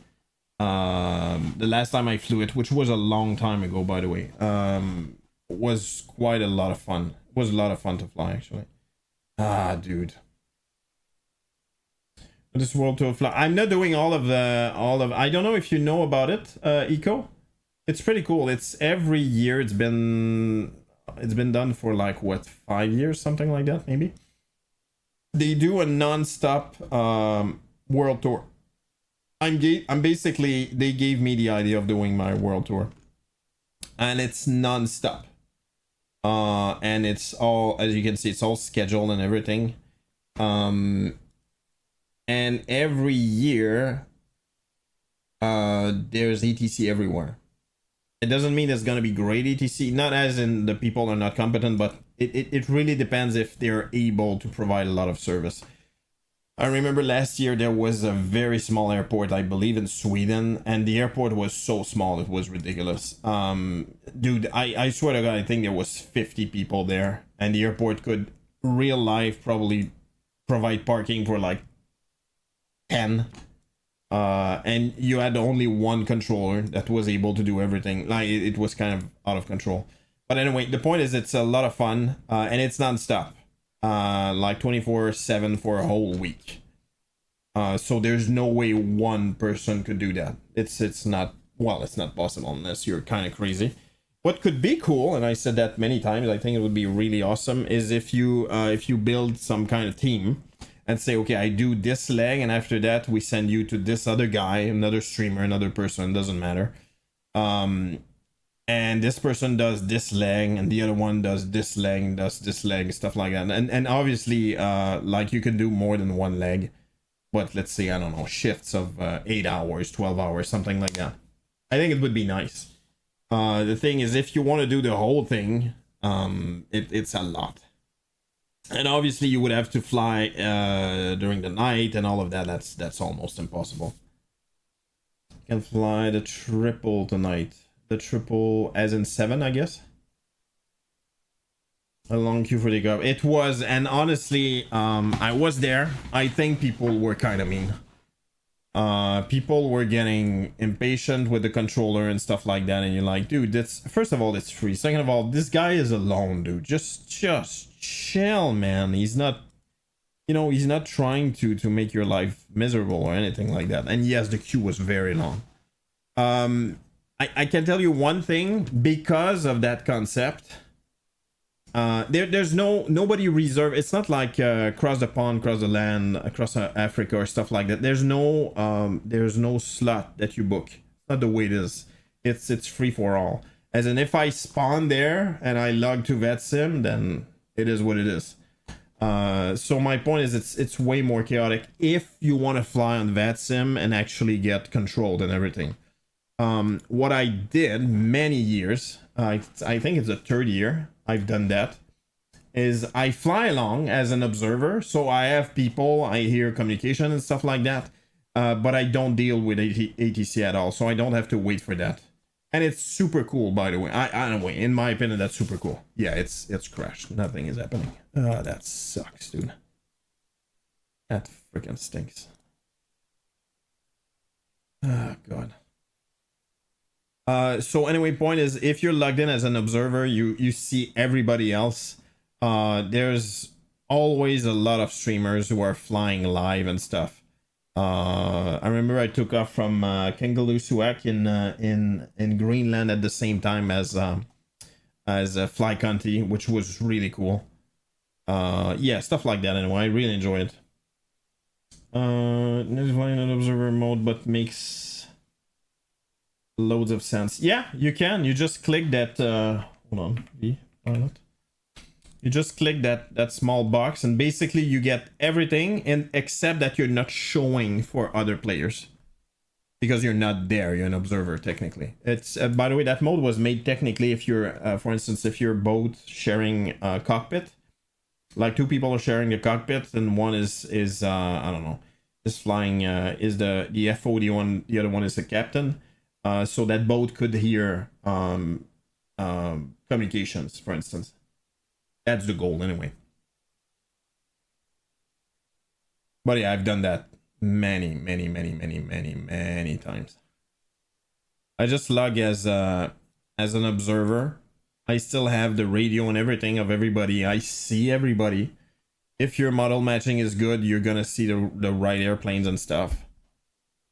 the last time I flew it, which was a long time ago, by the way, was quite a lot of fun. It was a lot of fun to fly, actually. Ah, dude. This World Tour fly. I'm not doing all of. I don't know if you know about it, Eco. It's pretty cool. It's every year. It's been done for like what, 5 years, something like that, maybe. They do a non-stop world tour. I'm basically, they gave me the idea of doing my world tour, and it's non-stop. And it's all, as you can see, it's all scheduled and everything. And every year, there's ETC everywhere. It doesn't mean it's gonna be great ETC, not as in the people are not competent, but it really depends if they're able to provide a lot of service. I remember last year there was a very small airport, I believe in Sweden, and the airport was so small it was ridiculous. Dude, I swear to God, I think there was 50 people there, and the airport could real life probably provide parking for like 10. And you had only one controller that was able to do everything. Like it was kind of out of control. But anyway, the point is it's a lot of fun, and it's non-stop, like 24/7 for a whole week. So there's no way one person could do that. It's not, well, it's not possible unless you're kind of crazy. What could be cool, and I said that many times, I think it would be really awesome, is if you build some kind of team and say, okay, I do this leg, and after that we send you to this other guy, another streamer, another person, doesn't matter. And this person does this leg, and the other one does this leg, stuff like that. And obviously, like you can do more than one leg, but let's say, I don't know, shifts of 8 hours, 12 hours, something like that. I think it would be nice. The thing is, if you want to do the whole thing, it's a lot. And obviously you would have to fly during the night and all of that. That's almost impossible. Can fly the triple tonight. The triple as in 7, I guess. A long queue for the cup. It was, and honestly, I was there. I think people were kind of mean. People were getting impatient with the controller and stuff like that, and you're like, dude, that's, first of all, it's free. Second of all, this guy is alone, dude. Just chill, man. He's not, you know, he's not trying to make your life miserable or anything like that. And yes, the queue was very long. I can tell you one thing, because of that concept, there's nobody reserved. It's not like cross the pond, cross the land, across Africa or stuff like that. There's no slot that you book. It's not the way it is. It's free for all. As in, if I spawn there and I log to VetSim, then it is what it is. So my point is, it's way more chaotic if you want to fly on VetSim and actually get controlled and everything. What I did many years, I think it's the third year I've done that, is I fly along as an observer. So I have people, I hear communication and stuff like that, but I don't deal with ATC at all. So I don't have to wait for that. And it's super cool, by the way. Anyway, in my opinion, that's super cool. Yeah, it's crashed. Nothing is happening. That sucks, dude. That freaking stinks. Oh, God. So anyway, point is, if you're logged in as an observer, you see everybody else. There's always a lot of streamers who are flying live and stuff. I remember I took off from Kangalusuak in Greenland at the same time as Fly County, which was really cool. Yeah, stuff like that. Anyway, I really enjoy it. Not flying in observer mode, but makes loads of sense. Yeah, you can. You just click that. Hold on, pilot. You just click that small box, and basically you get everything, and except that you're not showing for other players because you're not there. You're an observer technically. It's by the way, that mode was made technically if you're, for instance, if you're both sharing a cockpit, like two people are sharing the cockpit, and one is I don't know, is flying is the FO, the other one is the captain. So that both could hear communications, for instance. That's the goal, anyway. But yeah, I've done that many times. I just log as an observer. I still have the radio and everything of everybody. I see everybody. If your model matching is good, you're gonna see the right airplanes and stuff.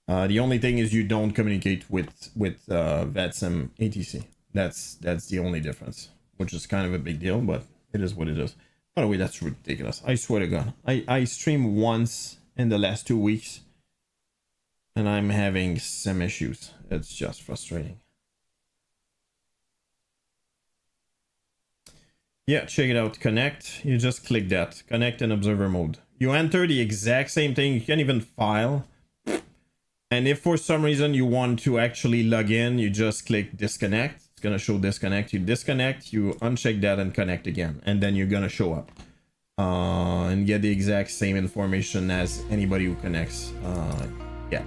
The only thing is you don't communicate with VetSim ATC. That's the only difference, which is kind of a big deal, but it is what it is. By the way, that's ridiculous. I swear to God. I streamed once in the last 2 weeks, and I'm having some issues. It's just frustrating. Yeah, check it out. Connect. You just click that. Connect in observer mode. You enter the exact same thing. You can even file. And if for some reason you want to actually log in, you just click disconnect. It's gonna show disconnect. You disconnect, you uncheck that and connect again, and then you're gonna show up and get the exact same information as anybody who connects. Yeah.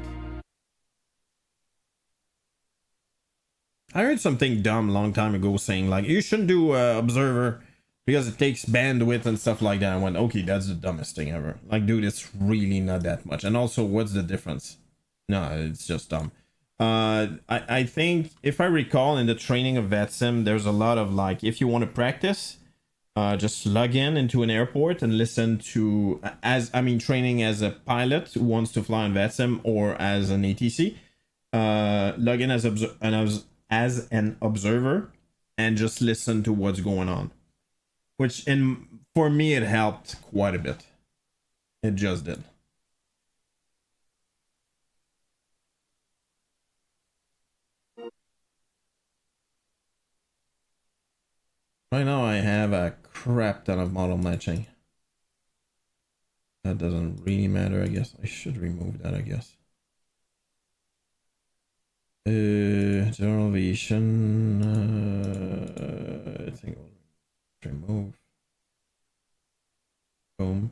I heard something dumb a long time ago saying like you shouldn't do observer because it takes bandwidth and stuff like that. I went, okay, that's the dumbest thing ever. Like, dude, it's really not that much. And also, what's the difference? No, it's just dumb. I think if I recall in the training of VetSim, there's a lot of like, if you want to practice, just log in into an airport and listen to, training as a pilot who wants to fly on VetSim or as an ATC, log in as an observer and just listen to what's going on. Which, for me, it helped quite a bit. It just did. Right now I have a crap ton of model matching. That doesn't really matter, I guess. I should remove that, I guess. General aviation. I think I'll remove. Boom.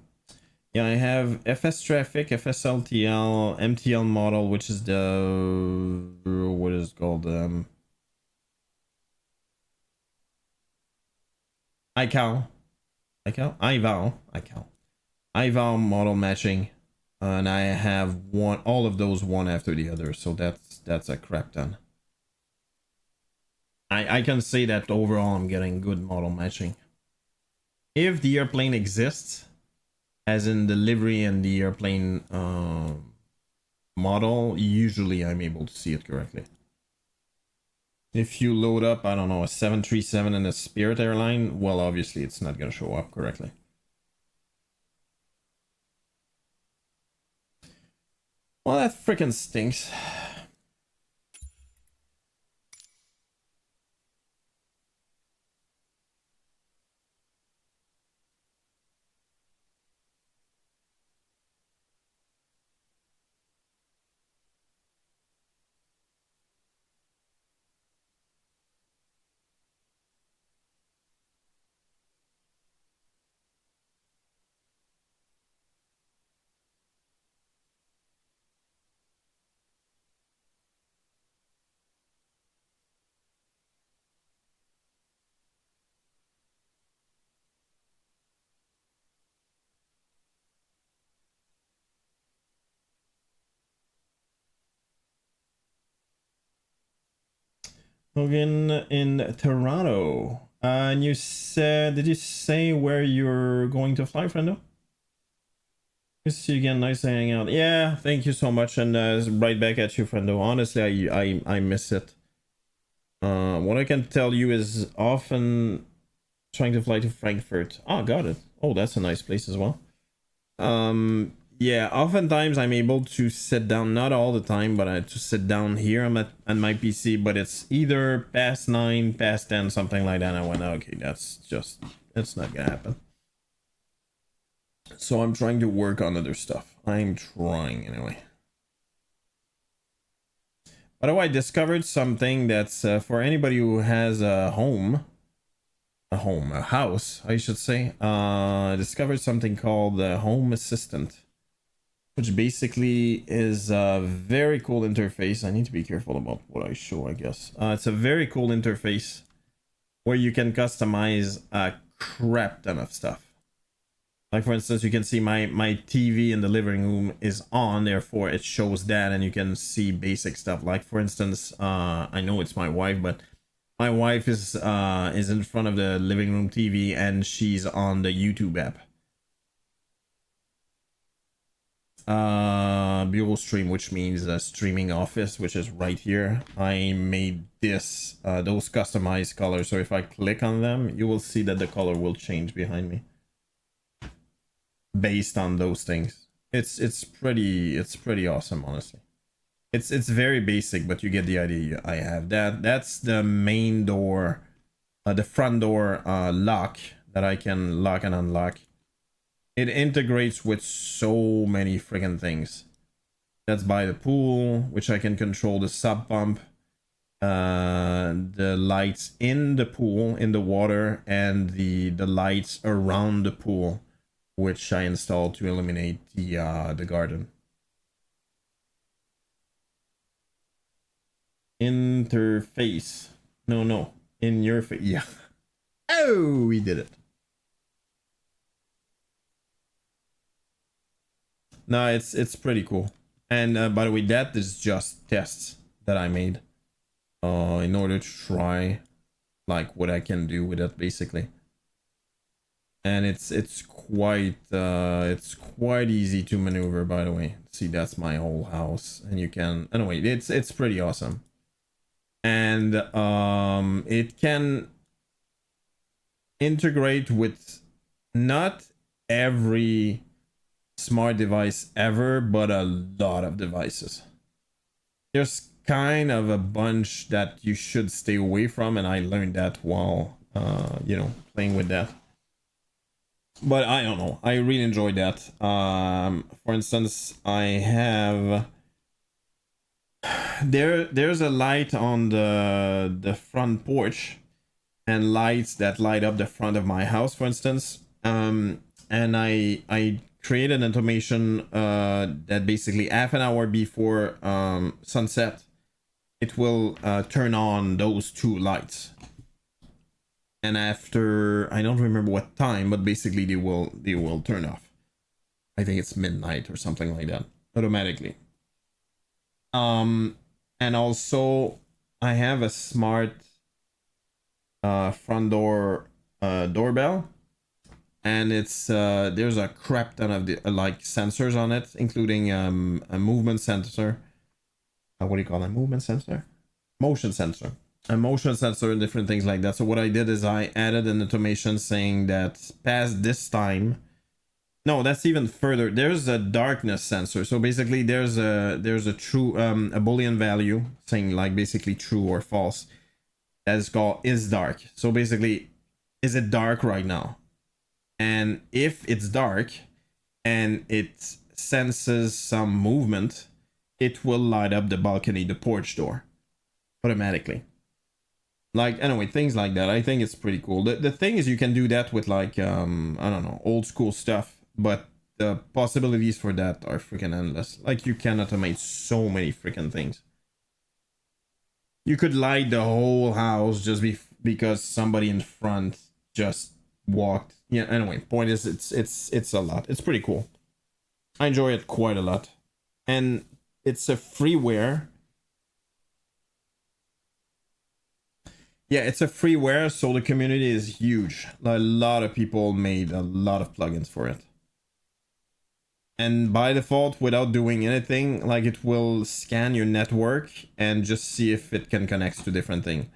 Yeah, I have FS traffic, FSLTL, MTL model, which is the, what is it called? ICAO. IVAL model matching, and I have all of those one after the other, so that's a crap ton. I can say that overall I'm getting good model matching. If the airplane exists, as in the livery and the airplane model, usually I'm able to see it correctly. If you load up, I don't know, a 737 and a Spirit airline, well, obviously it's not going to show up correctly. Well, that freaking stinks. Logan in Toronto. And you said, did you say where you're going to fly, friendo? Good to see you again. Nice to hang out. Yeah, thank you so much. And right back at you, friendo. Honestly, I miss it. What I can tell you is often trying to fly to Frankfurt. Oh, got it. Oh, that's a nice place as well. Yeah, oftentimes I'm able to sit down, not all the time, but I to sit down here on my PC, but it's either past 9, past 10, something like that. And I went, okay, that's not gonna happen. So I'm trying to work on other stuff. I'm trying anyway. By the way, I discovered something that's for anybody who has a house, I should say. I discovered something called the Home Assistant, which basically is a very cool interface. I need to be careful about what I show, I guess. It's a very cool interface where you can customize a crap ton of stuff. Like, for instance, you can see my TV in the living room is on, therefore it shows that, and you can see basic stuff. Like, for instance, I know it's my wife, but my wife is in front of the living room TV and she's on the YouTube app. Bureau stream, which means a streaming office, which is right here. I made this those customized colors, so if I click on them, you will see that the color will change behind me based on those things. It's pretty awesome, honestly. It's very basic, but you get the idea. I have that's the main door, the front door lock that I can lock and unlock. It integrates with so many friggin' things. That's by the pool, which I can control the sub pump, the lights in the pool, in the water, and the lights around the pool, which I installed to illuminate the garden. Interface. No. In your face. Yeah. Oh, we did it. No, it's pretty cool. And by the way, that is just tests that I made in order to try like what I can do with it, basically. And it's quite easy to maneuver, by the way. See, that's my whole house, and you can, anyway, it's pretty awesome. And it can integrate with not every smart device ever, but a lot of devices. There's kind of a bunch that you should stay away from, and I learned that while playing with that. But I don't know, I really enjoyed that. For instance, I have there's a light on the front porch and lights that light up the front of my house, for instance. And I created an automation that basically half an hour before sunset, it will turn on those two lights. and after I don't remember what time, but basically they will turn off. I think it's midnight or something like that automatically. And also I have a smart front door doorbell, and it's there's a crap ton of the, like sensors on it, including a movement sensor. What do you call that? Movement sensor? Motion sensor. A motion sensor and different things like that. So what I did is I added an automation saying that past this time, no, that's even further. There's a darkness sensor. So basically there's a true a Boolean value saying like basically true or false. That is called is dark. So basically, is it dark right now? And if it's dark and it senses some movement, it will light up the balcony, the porch door automatically. Like, anyway, things like that. I think it's pretty cool. The thing is, you can do that with like I don't know, old school stuff, but the possibilities for that are freaking endless. Like, you can automate so many freaking things. You could light the whole house just because somebody in front just walked. Yeah, anyway, point is it's a lot. It's pretty cool. I enjoy it quite a lot. And it's a freeware. Yeah, it's a freeware, so the community is huge. A lot of people made a lot of plugins for it. And by default, without doing anything, like it will scan your network and just see if it can connect to different things.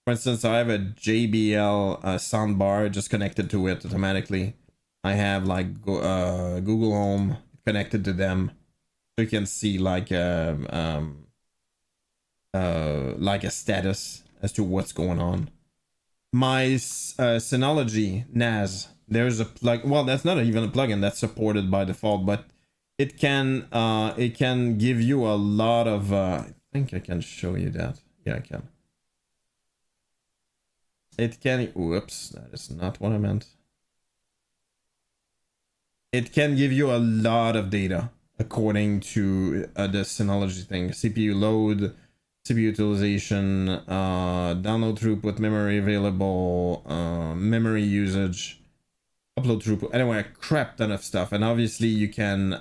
For instance, I have a JBL soundbar just connected to it automatically. I have like Google Home connected to them, so you can see like a status as to what's going on. My Synology NAS, there's a plug. Well, that's not even a plugin that's supported by default, but it can give you a lot of. I think I can show you that. Yeah, I can. It can. Whoops, that is not what I meant. It can give you a lot of data according to the Synology thing. CPU load, CPU utilization, download throughput, memory available, memory usage, upload throughput. Anyway, a crap ton of stuff. And obviously you can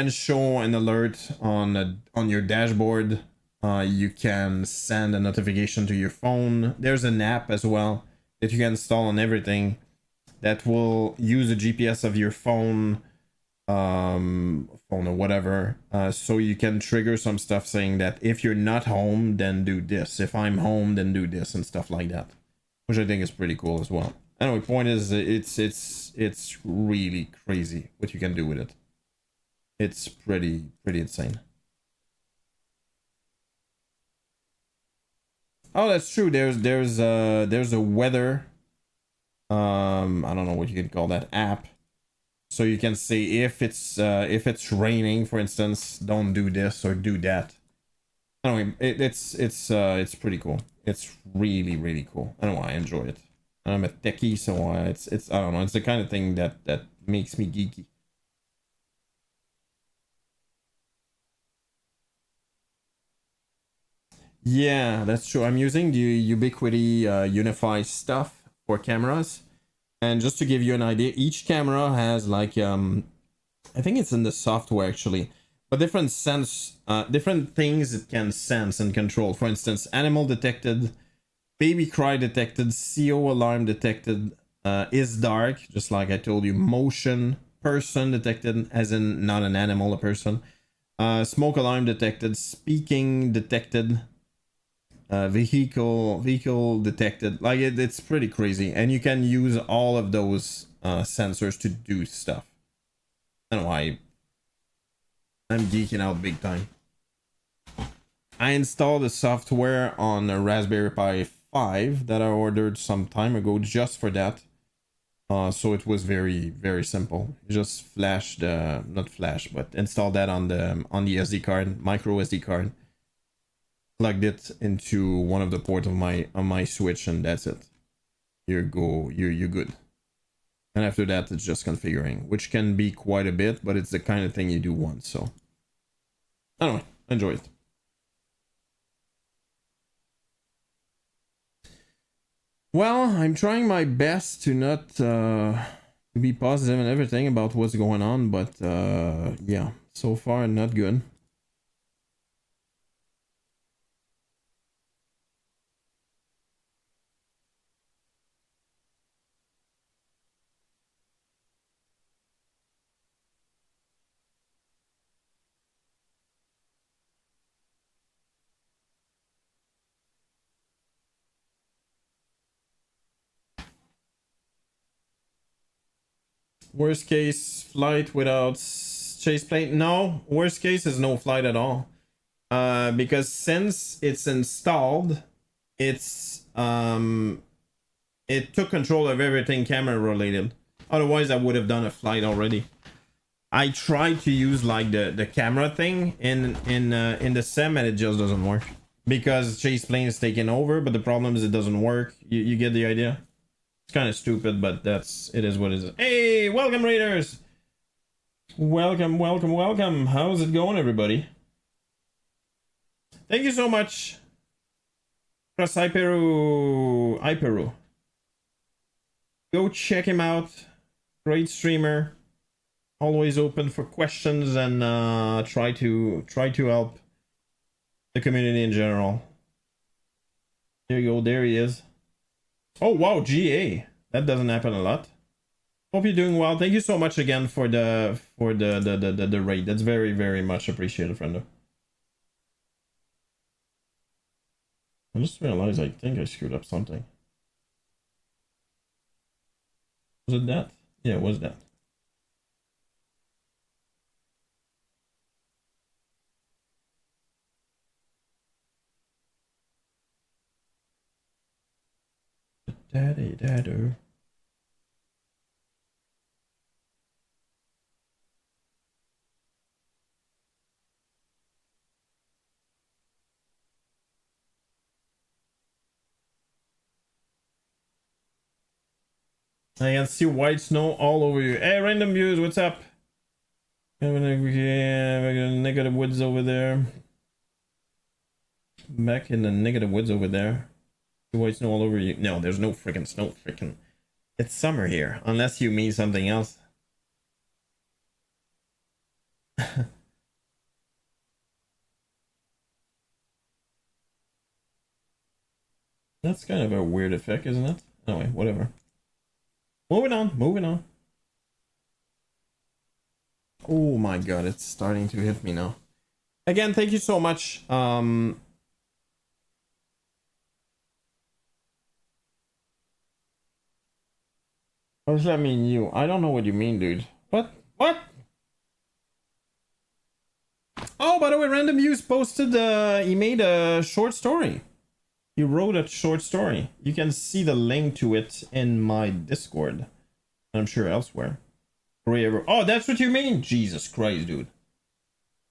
show an alert on your dashboard. You can send a notification to your phone. There's an app as well that you can install on everything that will use the GPS of your phone or whatever, so you can trigger some stuff saying that if you're not home, then do this. If I'm home, then do this, and stuff like that, which I think is pretty cool as well. Anyway, point is, it's really crazy what you can do with it. It's pretty insane. Oh, that's true. There's a weather, I don't know what you can call that, app. So you can say if it's raining, for instance, don't do this or do that. Anyway, it's pretty cool. It's really cool. I don't know, I enjoy it. I'm a techie, so it's I don't know. It's the kind of thing that makes me geeky. Yeah, that's true. I'm using the Ubiquiti Unify stuff for cameras. And just to give you an idea, each camera has like, I think it's in the software actually, but different things it can sense and control. For instance, animal detected, baby cry detected, CO alarm detected, is dark, just like I told you, motion, person detected, as in not an animal, a person, smoke alarm detected, speaking detected, vehicle detected. Like it's pretty crazy, and you can use all of those sensors to do stuff. I don't know why I'm geeking out big time. I installed the software on a Raspberry Pi 5 that I ordered some time ago just for that. So it was very simple. Just flash the, not flash, but install that on the SD card, micro SD card. Plugged it into one of the ports on my Switch, and that's it. You're good. And after that, it's just configuring, which can be quite a bit, but it's the kind of thing you do once. So anyway, enjoy it. Well, I'm trying my best to not to be positive and everything about what's going on, but yeah, so far not good. Worst case, flight without chase plane. No, worst case is no flight at all. Because since it's installed, it's it took control of everything camera related. Otherwise, I would have done a flight already. I tried to use like the camera thing in the sim, and it just doesn't work because chase plane is taking over. But the problem is it doesn't work. You get the idea. It's kind of stupid, but it is what it is. Hey, welcome Raiders. Welcome, welcome, welcome. How's it going, everybody? Thank you so much. Cross Iperu. Go check him out. Great streamer. Always open for questions and try to help the community in general. There you go. There he is. Oh wow, GA. That doesn't happen a lot. Hope you're doing well. Thank you so much again for the raid. That's very, very much appreciated, friendo. I just realized I think I screwed up something. Was it that? Yeah, it was that. Daddy, daddy. I can see white snow all over you. Hey, random views, what's up? Negative woods over there. Back in the negative woods over there. White snow all over you. No, there's no freaking snow. It's summer here, unless you mean something else. That's kind of a weird effect, isn't it? Anyway, whatever. Moving on. Oh my god, it's starting to hit me now. Again, thank you so much. What does that mean, you? I don't know what you mean, dude. What? Oh, by the way, Random Views posted, he made a short story. He wrote a short story. You can see the link to it in my Discord. I'm sure elsewhere. Oh, that's what you mean? Jesus Christ, dude.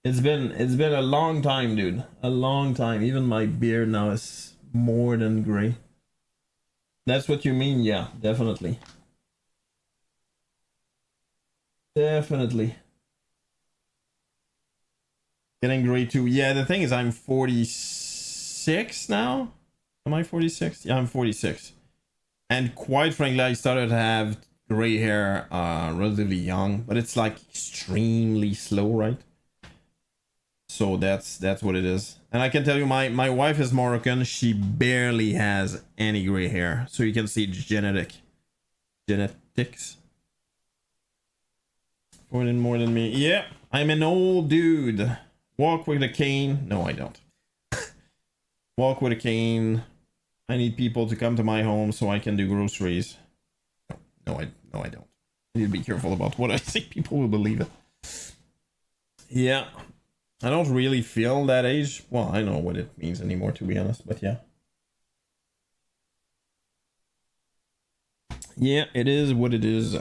It's been a long time, dude. A long time. Even my beard now is more than gray. That's what you mean? Yeah, definitely. Definitely. Getting gray too. Yeah, the thing is I'm 46 now. Am I 46? Yeah, I'm 46. And quite frankly, I started to have gray hair relatively young, but it's like extremely slow, right? So that's what it is. And I can tell you, my wife is Moroccan. She barely has any gray hair. So you can see genetics. More than me. Yeah, I'm an old dude. Walk with a cane. No, I don't. Walk with a cane. I need people to come to my home so I can do groceries. No, I don't. I need to be careful about what I think people will believe it. Yeah. I don't really feel that age. Well, I don't know what it means anymore, to be honest, but yeah. Yeah, it is what it is.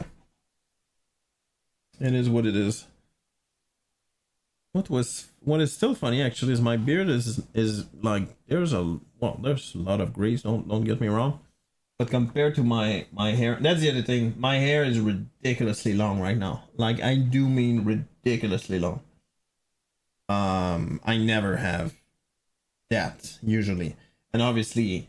It is what it is. What is still funny actually is my beard is like there's a lot of grease, don't get me wrong, but compared to my hair, that's the other thing, my hair is ridiculously long right now. Like, I do mean ridiculously long. I never have that usually, and obviously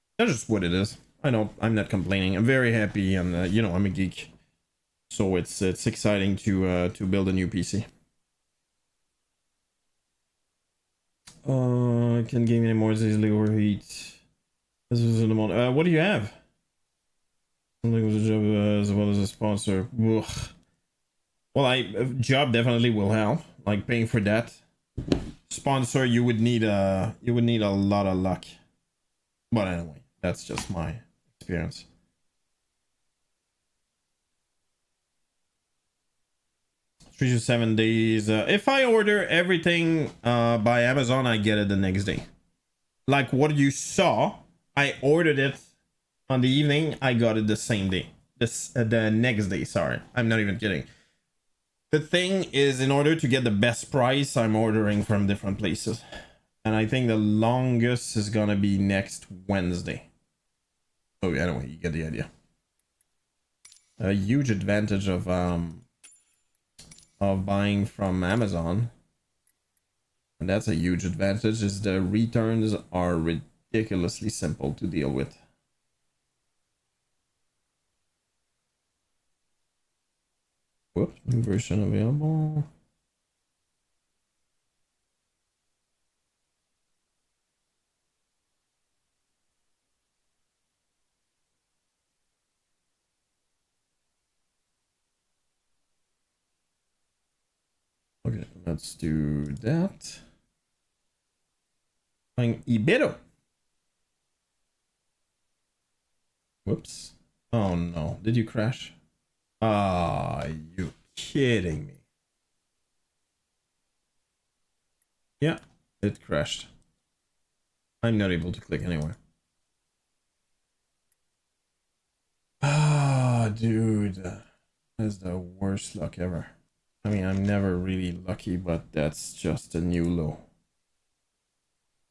That's just what it is. I'm not complaining. I'm very happy, and you know, I'm a geek, so it's exciting to build a new PC. Can game anymore easily overheat. This is in the morning. What do you have? Something with a job as well as a sponsor. Ugh. Well, a job definitely will help. Like paying for that. Sponsor, you would need a lot of luck. But anyway, that's just my experience. Three to 7 days. If I order everything by Amazon, I get it the next day. Like what you saw, I ordered it on the evening. I got it the same day. The next day. Sorry, I'm not even kidding. The thing is, in order to get the best price, I'm ordering from different places, and I think the longest is gonna be next Wednesday. So anyway, you get the idea. A huge advantage of buying from Amazon, and that's a huge advantage, is the returns are ridiculously simple to deal with. Whoops, new version available. Okay, let's do that. Playing Ibero. Whoops. Oh no, did you crash? Ah, you kidding me? Yeah, it crashed. I'm not able to click anywhere. Ah, dude. That's the worst luck ever. I mean, I'm never really lucky, but that's just a new low.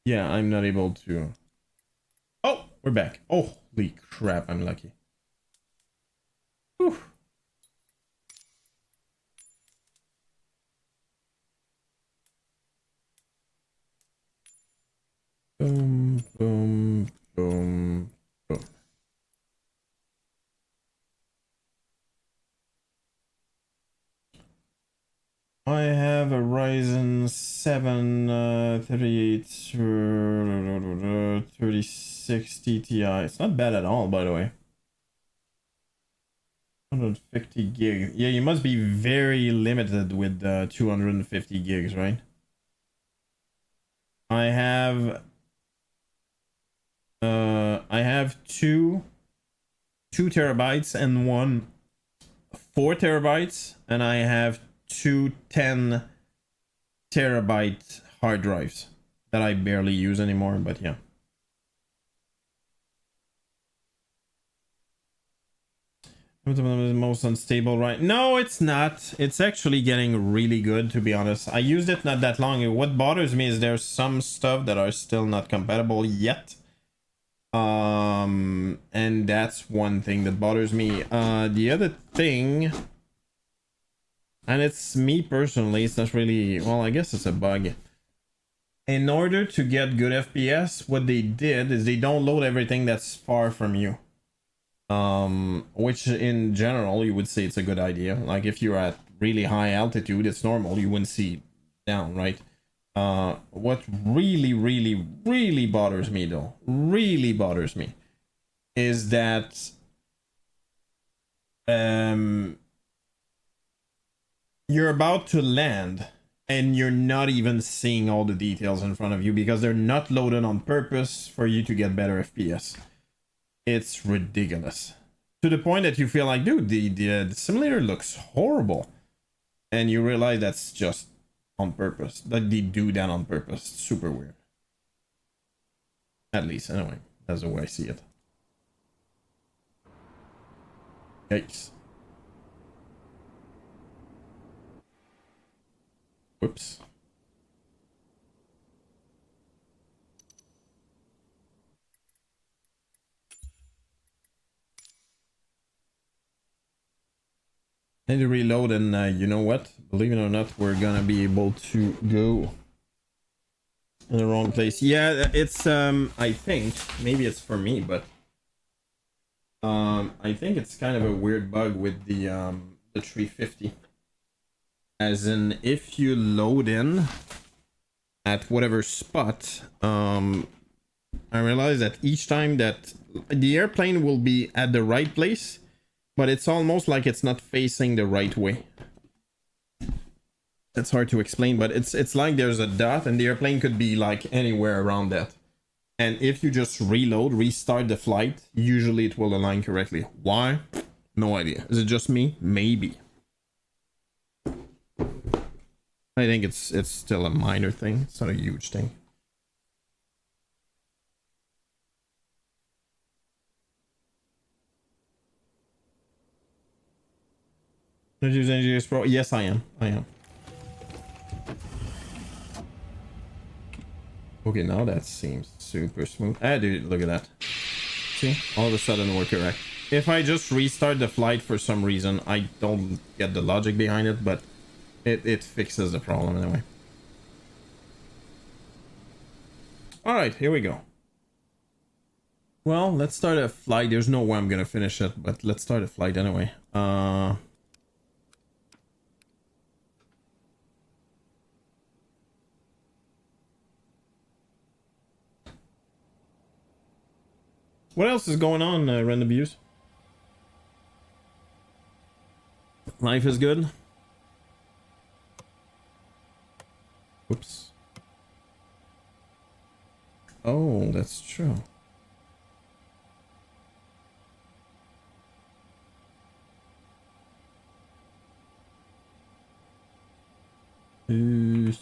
Yeah, I'm not able to... Oh, we're back. Holy crap, I'm lucky. Whew. Boom, boom, boom, boom. I have a Ryzen 7 3060 Ti. It's not bad at all, by the way. 150 gigs. Yeah, you must be very limited with 250 gigs, right? I have two 2 terabytes and one 4 terabytes, and I have two 10 terabyte hard drives that I barely use anymore, but yeah. The most unstable, right? No, it's not. It's actually getting really good, to be honest. I used it not that long. What bothers me is there's some stuff that are still not compatible yet. And that's one thing that bothers me. The other thing, and it's me personally, it's not really, well, I guess it's a bug. In order to get good FPS, what they did is they don't load everything that's far from you. Which in general, you would say it's a good idea. Like if you're at really high altitude, it's normal, you wouldn't see down, right? What really bothers me though, really bothers me, is that you're about to land and you're not even seeing all the details in front of you because they're not loaded on purpose for you to get better FPS. It's ridiculous, to the point that you feel like, dude, the simulator looks horrible, and you realize that's just on purpose. That they do that on purpose. It's super weird. At least, anyway, that's the way I see it. Yikes. Whoops. Need to reload, and you know what? Believe it or not, we're gonna be able to go in the wrong place. Yeah, it's I think maybe it's for me, but I think it's kind of a weird bug with the 350. As in, if you load in at whatever spot, I realize that each time that the airplane will be at the right place, but it's almost like it's not facing the right way. It's hard to explain, but it's like there's a dot and the airplane could be like anywhere around that. And if you just reload, restart the flight, usually it will align correctly. Why? No idea. Is it just me? Maybe. I think it's still a minor thing. It's not a huge thing. Did you use NGS Pro? Yes, I am. I am. Okay, now that seems super smooth. Ah, dude, look at that. See? All of a sudden we're correct. If I just restart the flight for some reason, I don't get the logic behind it, but it fixes the problem anyway. Alright, here we go. Well, let's start a flight. There's no way I'm gonna finish it, but let's start a flight anyway. What else is going on, Random Views? Life is good. Oops. Oh, that's true. Who's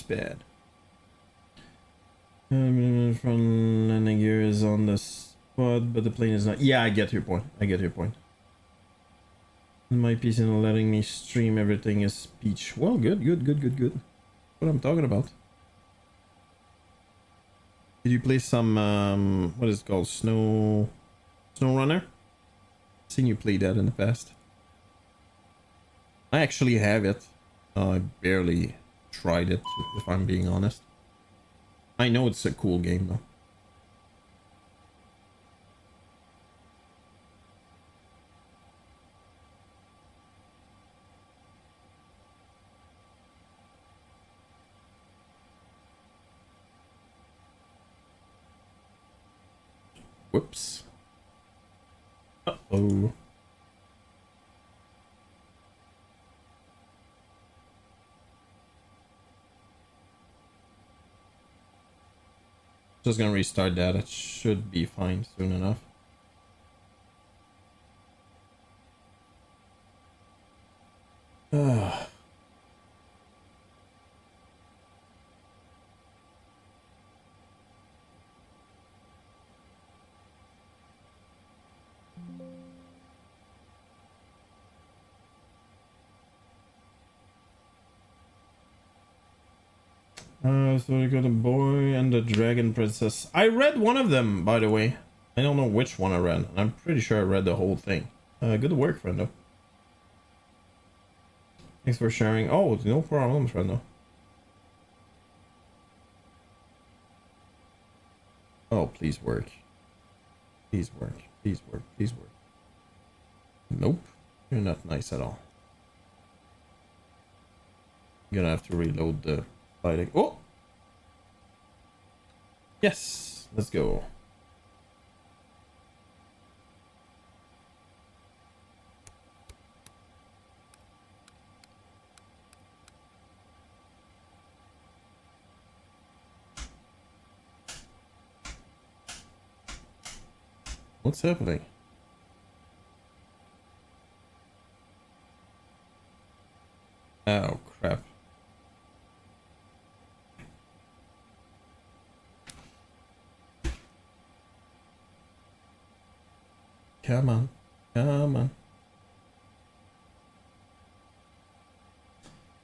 bad? From landing gear is on the spot, but the plane is not. Yeah, I get your point. I get your point. My PC is not letting me stream everything is speech. Well, good. What I'm talking about. Did you play some what is it called? Snow Runner? I've seen you play that in the past. I actually have it. I barely tried it, if I'm being honest. I know it's a cool game though. Whoops. Uh-oh. Just gonna restart that. It should be fine soon enough. So we got a boy and the dragon princess. I read one of them, by the way. I don't know which one I read. I'm pretty sure I read the whole thing. Good work, friendo. Thanks for sharing. Oh, no problem, friendo. Oh, please work. Please work. Please work. Please work. Nope. You're not nice at all. You're gonna have to reload the fighting. Oh! Yes! Let's go. What's happening? Oh, crap. Come on. Come on.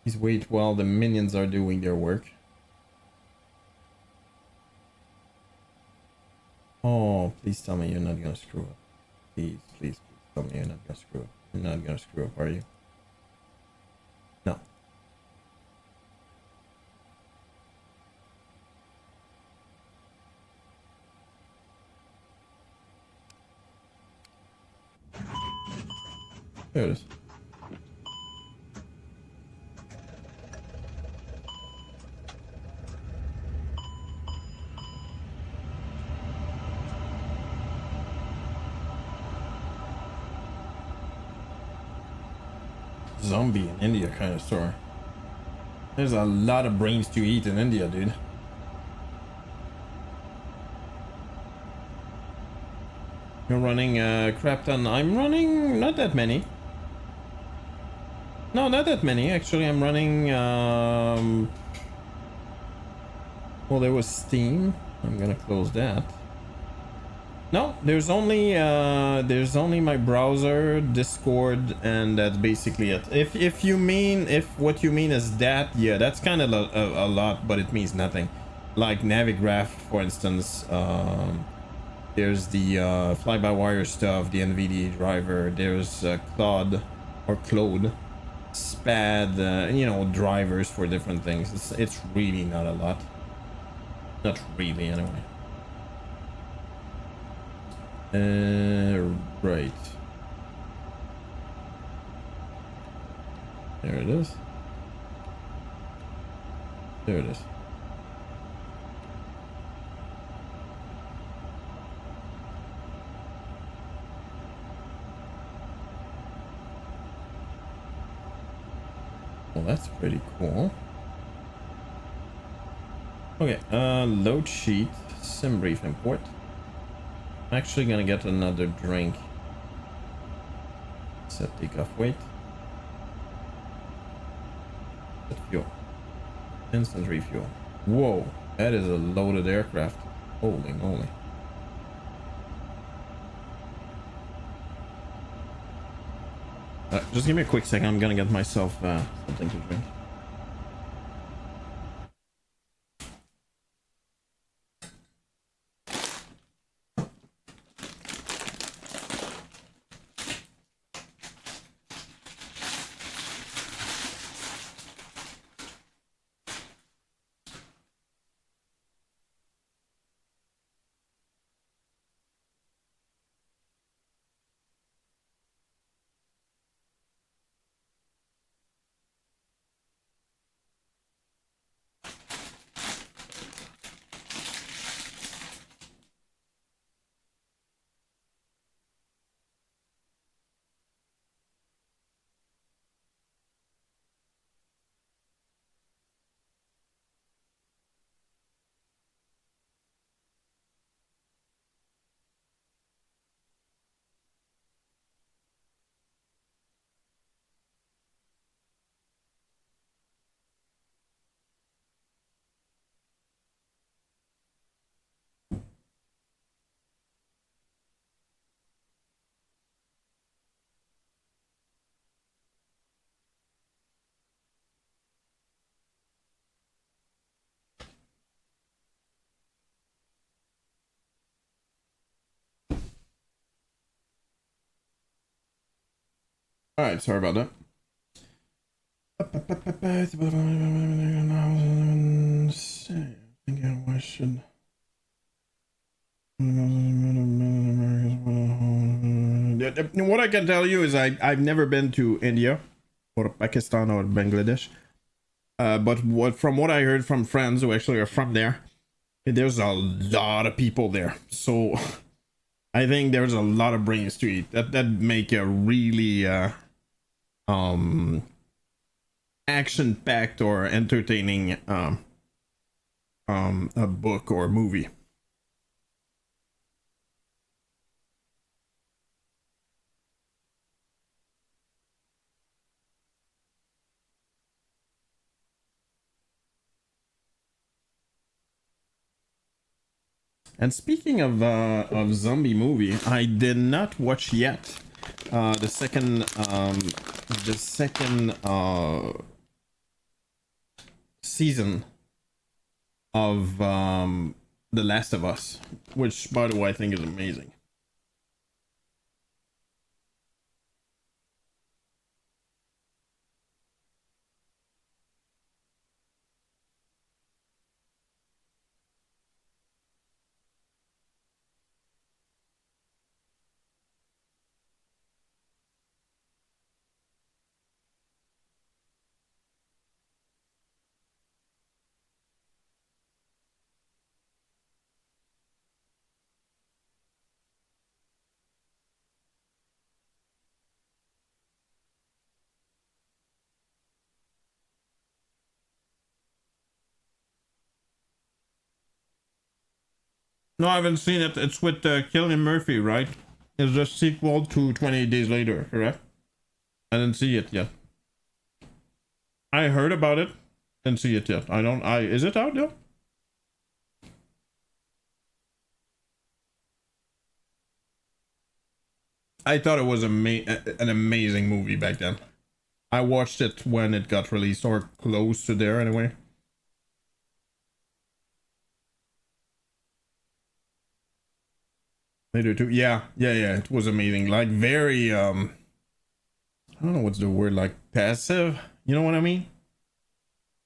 Please wait while the minions are doing their work. Oh, please tell me you're not gonna screw up. Please, please, please tell me you're not gonna screw up. You're not gonna screw up, are you? No. There it is. Zombie in India kind of store. There's a lot of brains to eat in India, dude. You're running crap ton. I'm running not that many. No, not that many. Actually, I'm running well, there was Steam. I'm gonna close that. No, there's only my browser, Discord, and that's basically it. If you mean, if what you mean is that, yeah, that's kind of a lot, but it means nothing. Like Navigraph, for instance. There's the fly-by-wire stuff, the NVDA driver. There's Claude or Claude, SPAD, you know, drivers for different things. It's really not a lot. Not really, anyway. Right. There it is. There it is. Well, that's pretty cool. Okay, load sheet, sim brief import. I'm actually gonna get another drink. Set takeoff weight. Set fuel. Instant refuel. Whoa, that is a loaded aircraft. Holy moly. Just give me a quick second. I'm gonna get myself something to drink. All right, sorry about that. I think I should. What I can tell you is I've never been to India or Pakistan or Bangladesh, but from what I heard from friends who actually are from there, there's a lot of people there. So I think there's a lot of brains to eat. That make a really action-packed or entertaining a book or movie. And speaking of zombie movie, I did not watch yet the second season of The Last of Us, which, by the way, I think is amazing. No, I haven't seen it. It's with Cillian Murphy, right? It's the sequel to 28 Days Later, correct? I didn't see it yet. I heard about it. Didn't see it yet. Is it out though? I thought it was an amazing movie back then. I watched it when it got released, or close to there anyway. Later too. Yeah. It was amazing. Like very I don't know what's the word, like passive. You know what I mean?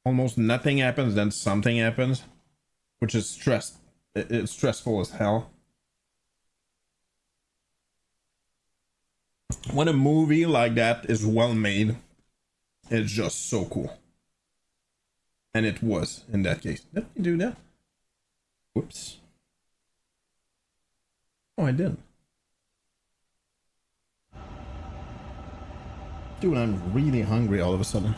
Almost nothing happens, then something happens, which is it's stressful as hell. When a movie like that is well made, it's just so cool. And it was in that case. Let me do that. Whoops. Oh, I didn't. Dude, I'm really hungry all of a sudden.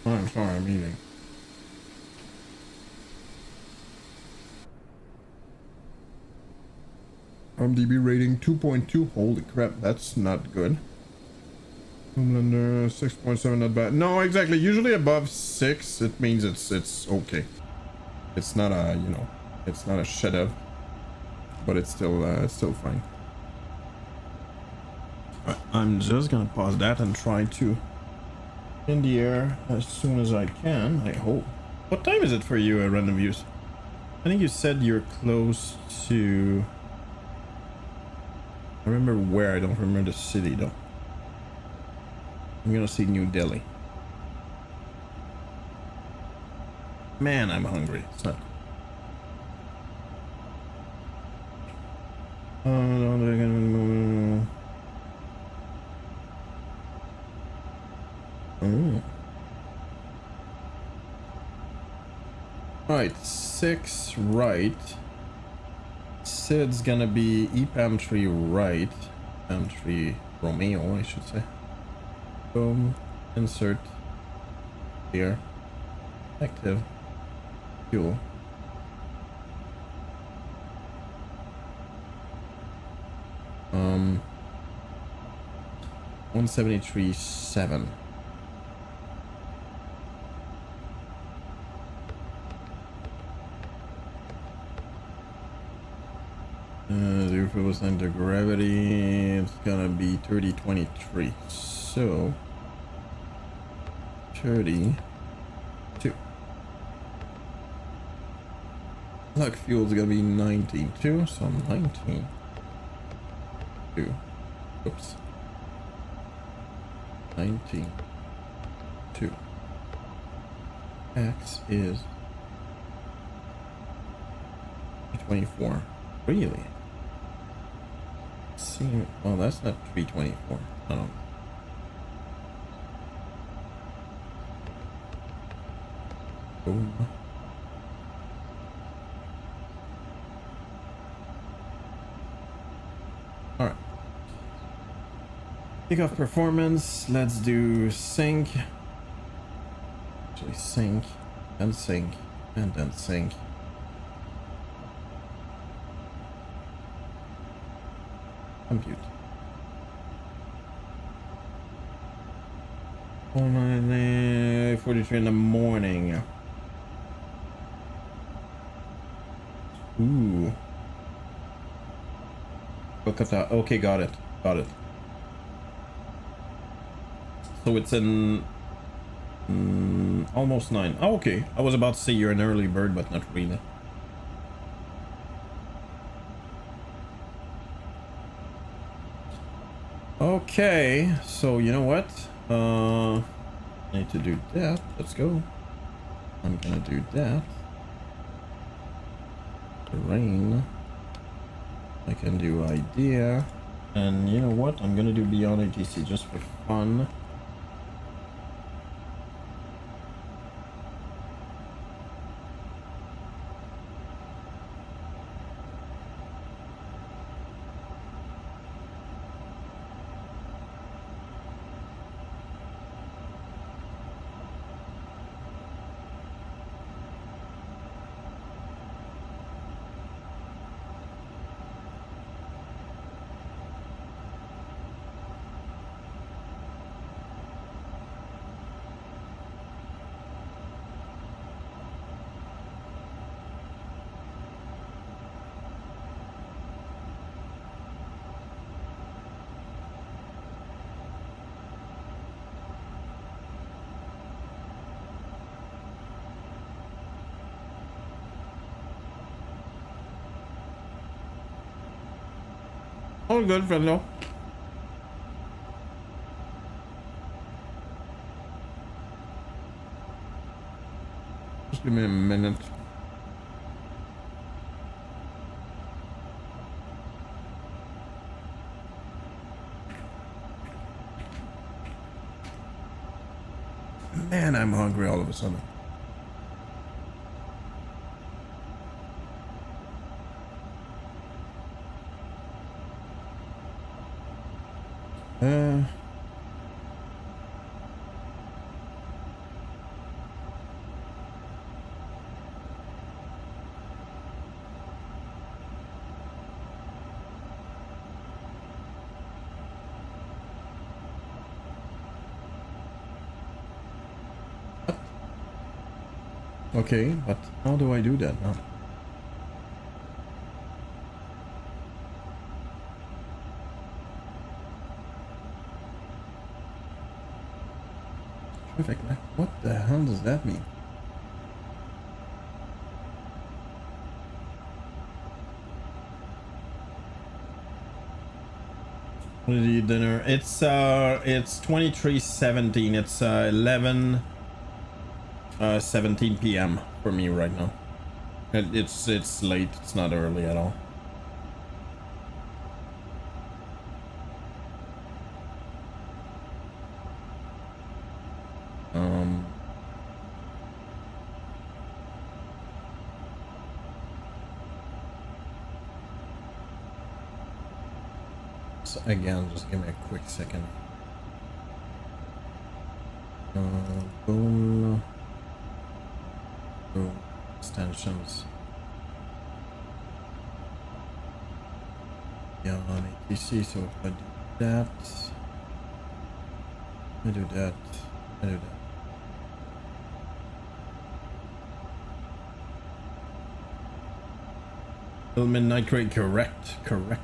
I'm sorry, I'm eating. IMDb rating 2.2. Holy crap, that's not good. Homelander 6.7, not bad. No, exactly. Usually above 6, it means it's okay. It's not a, you know, it's not a chef-d'oeuvre, but it's still fine. I'm just gonna pause that and try to in the air as soon as I can, I hope. What time is it for you, Random Views? I think you said you're close to... I remember where, I don't remember the city though. I'm gonna see New Delhi. Man, I'm hungry. It's not... Alright, 6 right. Sid's gonna be EPAM 3 right. EPAM 3 Romeo, I should say. Boom. Insert. Here. Active. Fuel. Um. 173.7. Zero fuel center gravity. It's gonna be 30.23. So 32. Luck fuel's gonna be 19.2. So 19.2. Oops. 19.2. X is 24. Really? See, well, that's not 324. I don't know. Boom. All right. Pick off performance. Let's do sync. Actually, sync and sync and then sync. Compute. 43 in the morning. Ooh. Look at that. Okay, got it. Got it. So it's in almost 9. Oh, okay. I was about to say you're an early bird, but not really. Okay, so you know what? I need to do that. Let's go. I'm gonna do that. Terrain. I can do idea. And you know what? I'm gonna do beyond ATC just for fun. All good, fellow. Just give me a minute. Man, I'm hungry all of a sudden. Okay, but how do I do that now? Traffic light. What the hell does that mean? What did you eat dinner? It's 23:17. It's 17 p.m. for me right now. It's late. It's not early at all. So again, just give me a quick second. Boom. Boom. Extensions. Yeah, on ATC, so if I do that, I do that, I do that. Filament nitrate, correct. Okay,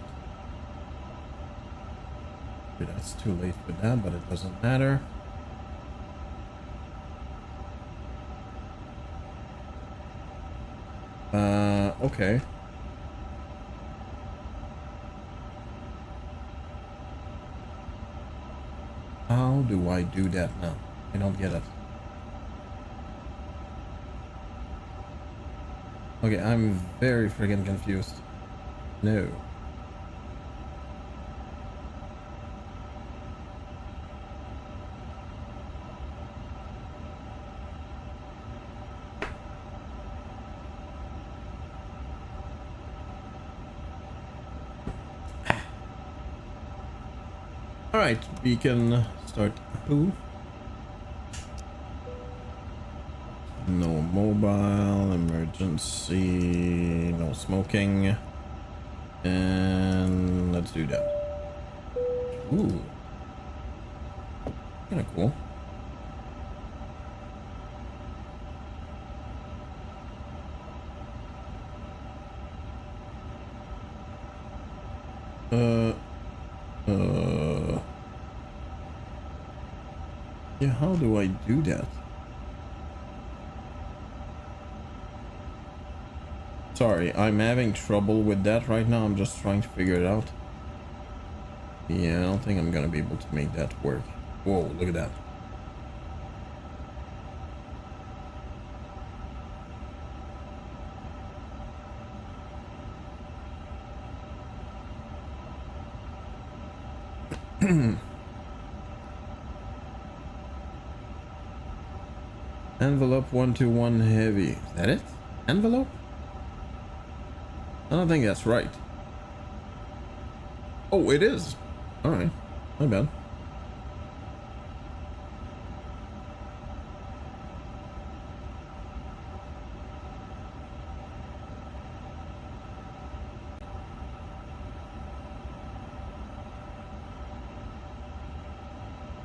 that's too late for that, but it doesn't matter. Okay. How do I do that now? I don't get it. Okay, I'm very freaking confused. No. Alright, we can start. Ooh. No mobile, emergency, no smoking. And let's do that. Ooh. Kinda cool. Yeah, how do I do that? Sorry, I'm having trouble with that right now. I'm just trying to figure it out. Yeah, I don't think I'm gonna be able to make that work. Whoa, look at that. Envelope 121 heavy. Is that it? Envelope? I don't think that's right. Oh, it is. All right. My bad.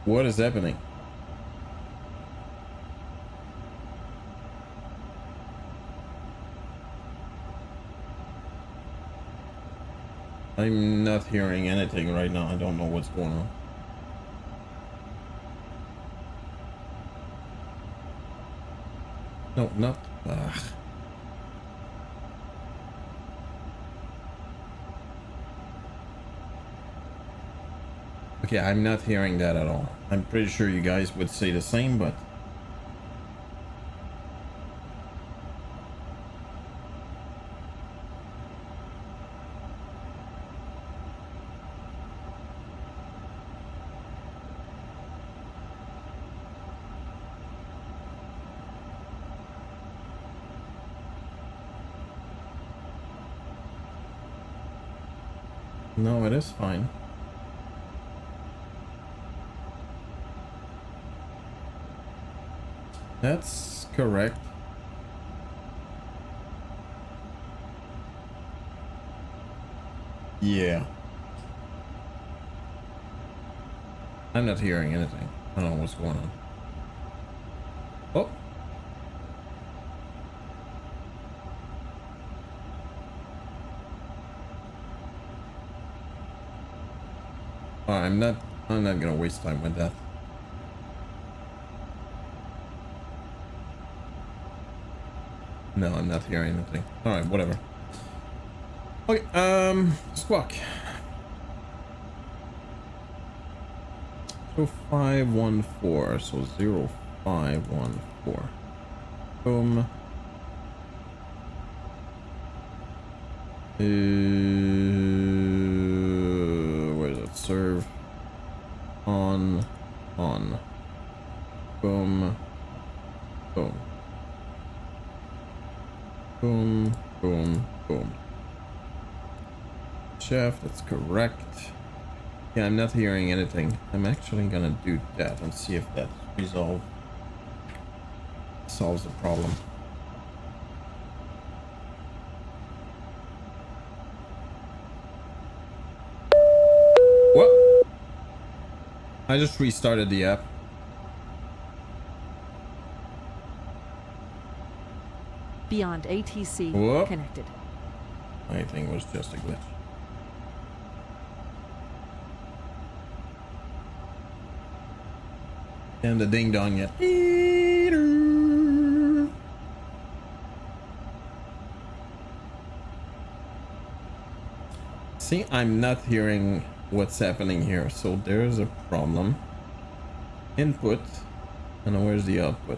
What is happening? I'm not hearing anything right now. I don't know what's going on. No, not. Ugh. Okay, I'm not hearing that at all. I'm pretty sure you guys would say the same, but... No, it is fine. That's correct. Yeah. I'm not hearing anything. I don't know what's going on. Oh. I'm not gonna waste time with that. No, I'm not hearing anything. All right, whatever. Okay, squawk. So 514, so 0514. Boom. Where does it serve? On. Boom. Boom. Boom, boom, boom. Chef, that's correct. Yeah, I'm not hearing anything. I'm actually gonna do that and see if that solves the problem. What? I just restarted the app. Beyond ATC Whoop. connected. I think it was just a glitch. And the ding dong yet. See, I'm not hearing what's happening here, so there's a problem. Input, and where's the output?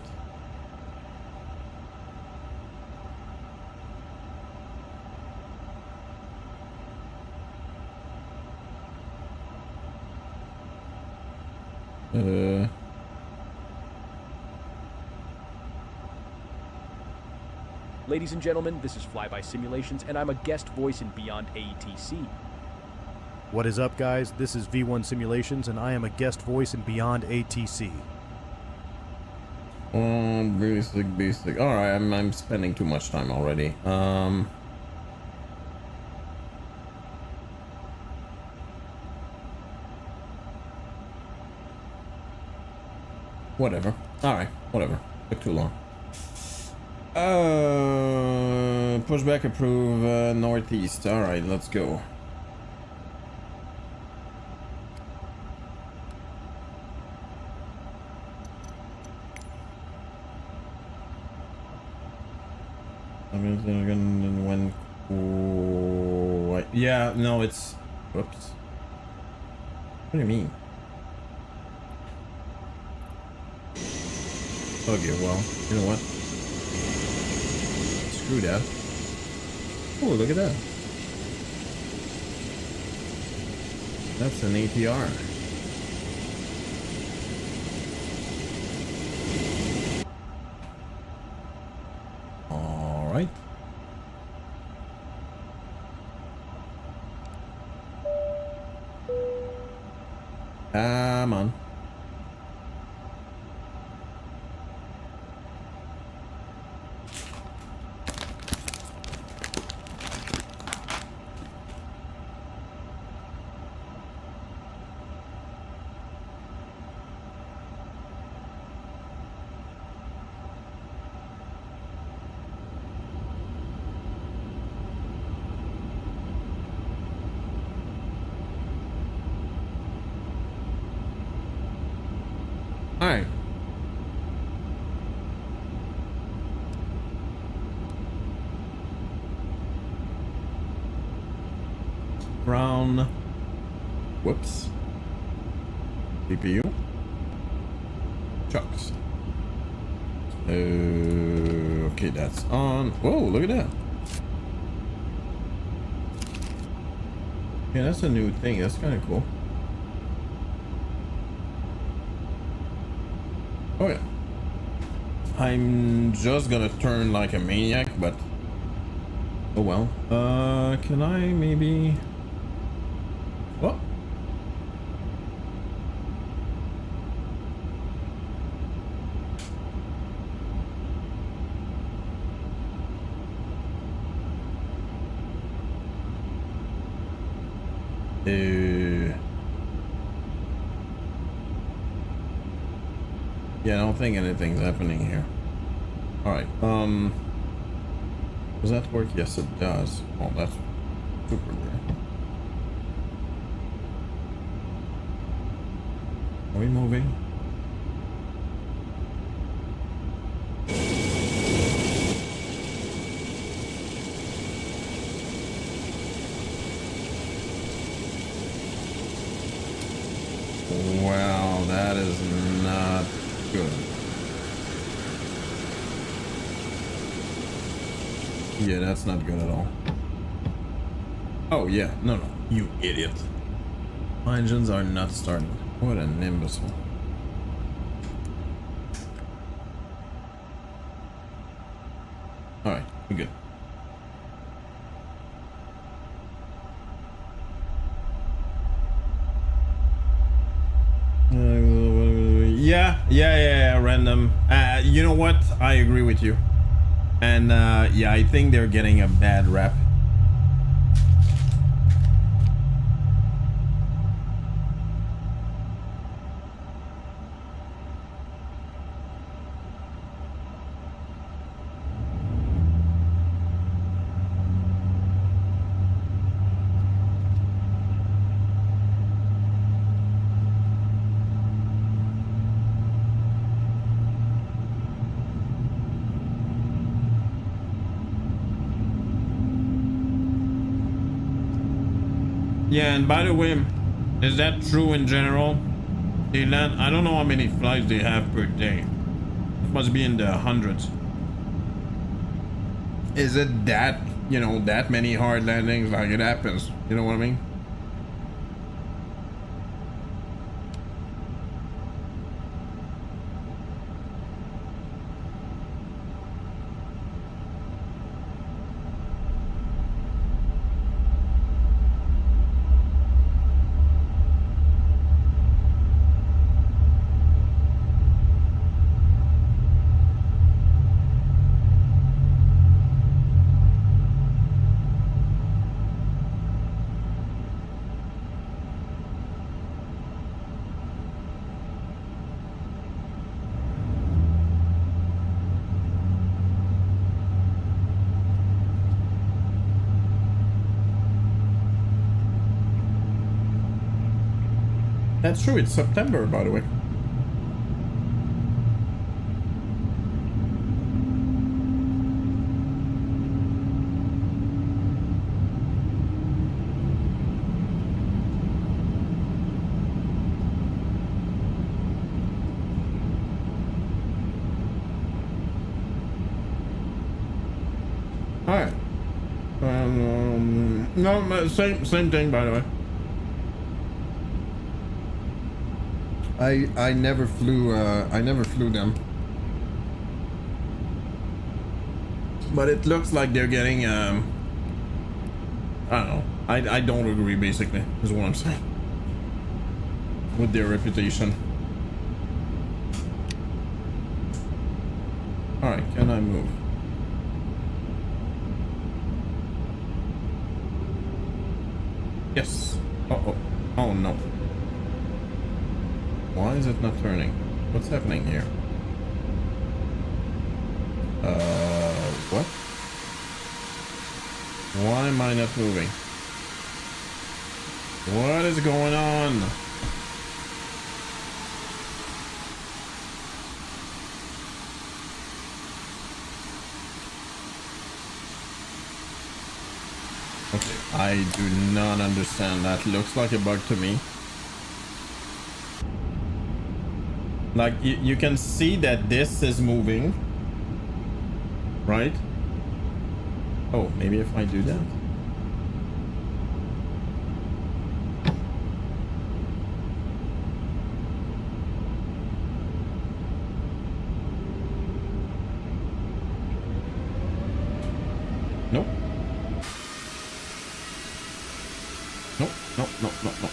Ladies and gentlemen, this is Flyby Simulations, and I'm a guest voice in Beyond ATC. What is up, guys? This is V1 Simulations, and I am a guest voice in Beyond ATC. Basic. All right, I'm spending too much time already. whatever. Alright, whatever. Took too long. Pushback approve, northeast. Alright, let's go. When yeah, no, it's whoops. What do you mean? Okay, well, you know what? Screw that. Oh, look at that. That's an ATR. All right. Come on. All right. Brown. Whoops. CPU. Chucks. Okay, that's on. Whoa, look at that. Yeah, that's a new thing. That's kind of cool. Oh yeah. I'm just gonna turn like a maniac, but oh well. Can I maybe? What? Yeah, I don't think anything's happening here. Alright, does that work? Yes, it does. Oh, that's super rare. Are we moving? Wow, that is not good. Yeah, that's not good at all. Oh yeah, no, you idiot. My engines are not starting. What an imbecile. Alright, we're good. Yeah, random. You know what? I agree with you. And yeah, I think they're getting a bad rap. Yeah, and by the way, is that true in general? They land, I don't know how many flights they have per day. It must be in the hundreds. Is it that, you know, that many hard landings? Like, it happens, you know what I mean? That's true, it's September, by the way. Alright. No, same thing, by the way. I never flew them. But it looks like they're getting I don't know. I don't agree, basically, is what I'm saying. With their reputation. Alright, can I move? Yes. Uh-oh. Oh no. Why is it not turning? What's happening here? What? Why am I not moving? What is going on? Okay, I do not understand. That looks like a bug to me. Like, you can see that this is moving, right? Oh, maybe if I do that. Nope. Nope, nope, nope, nope, nope.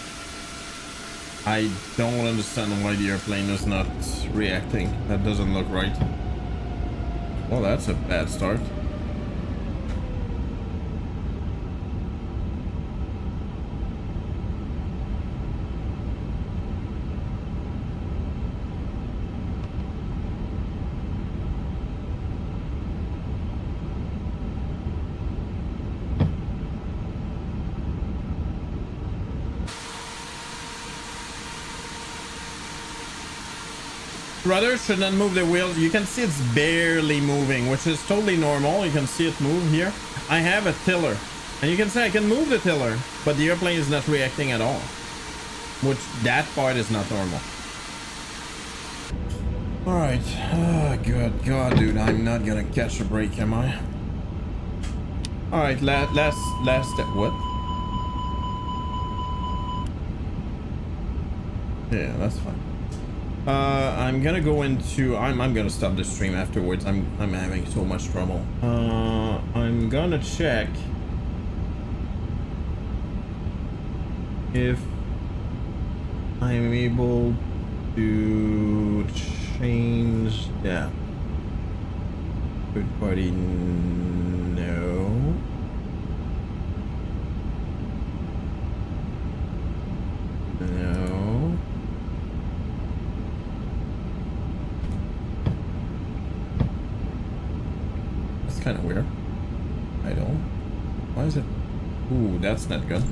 I don't understand why the airplane is not reacting. That doesn't look right. Well, that's a bad start. Rudder should not move the wheels. You can see it's barely moving, which is totally normal. You can see it move here. I have a tiller, and you can see I can move the tiller, but the airplane is not reacting at all, which that part is not normal. All right. Oh, good God, dude. I'm not gonna catch a break, am I? All right. Last step. What? Yeah, that's fine. I'm gonna go into I'm gonna stop the stream afterwards. I'm having so much trouble. I'm gonna check if I'm able to change that. Third party, no. No. Kind of weird. I don't. Why is it? Ooh, that's not good.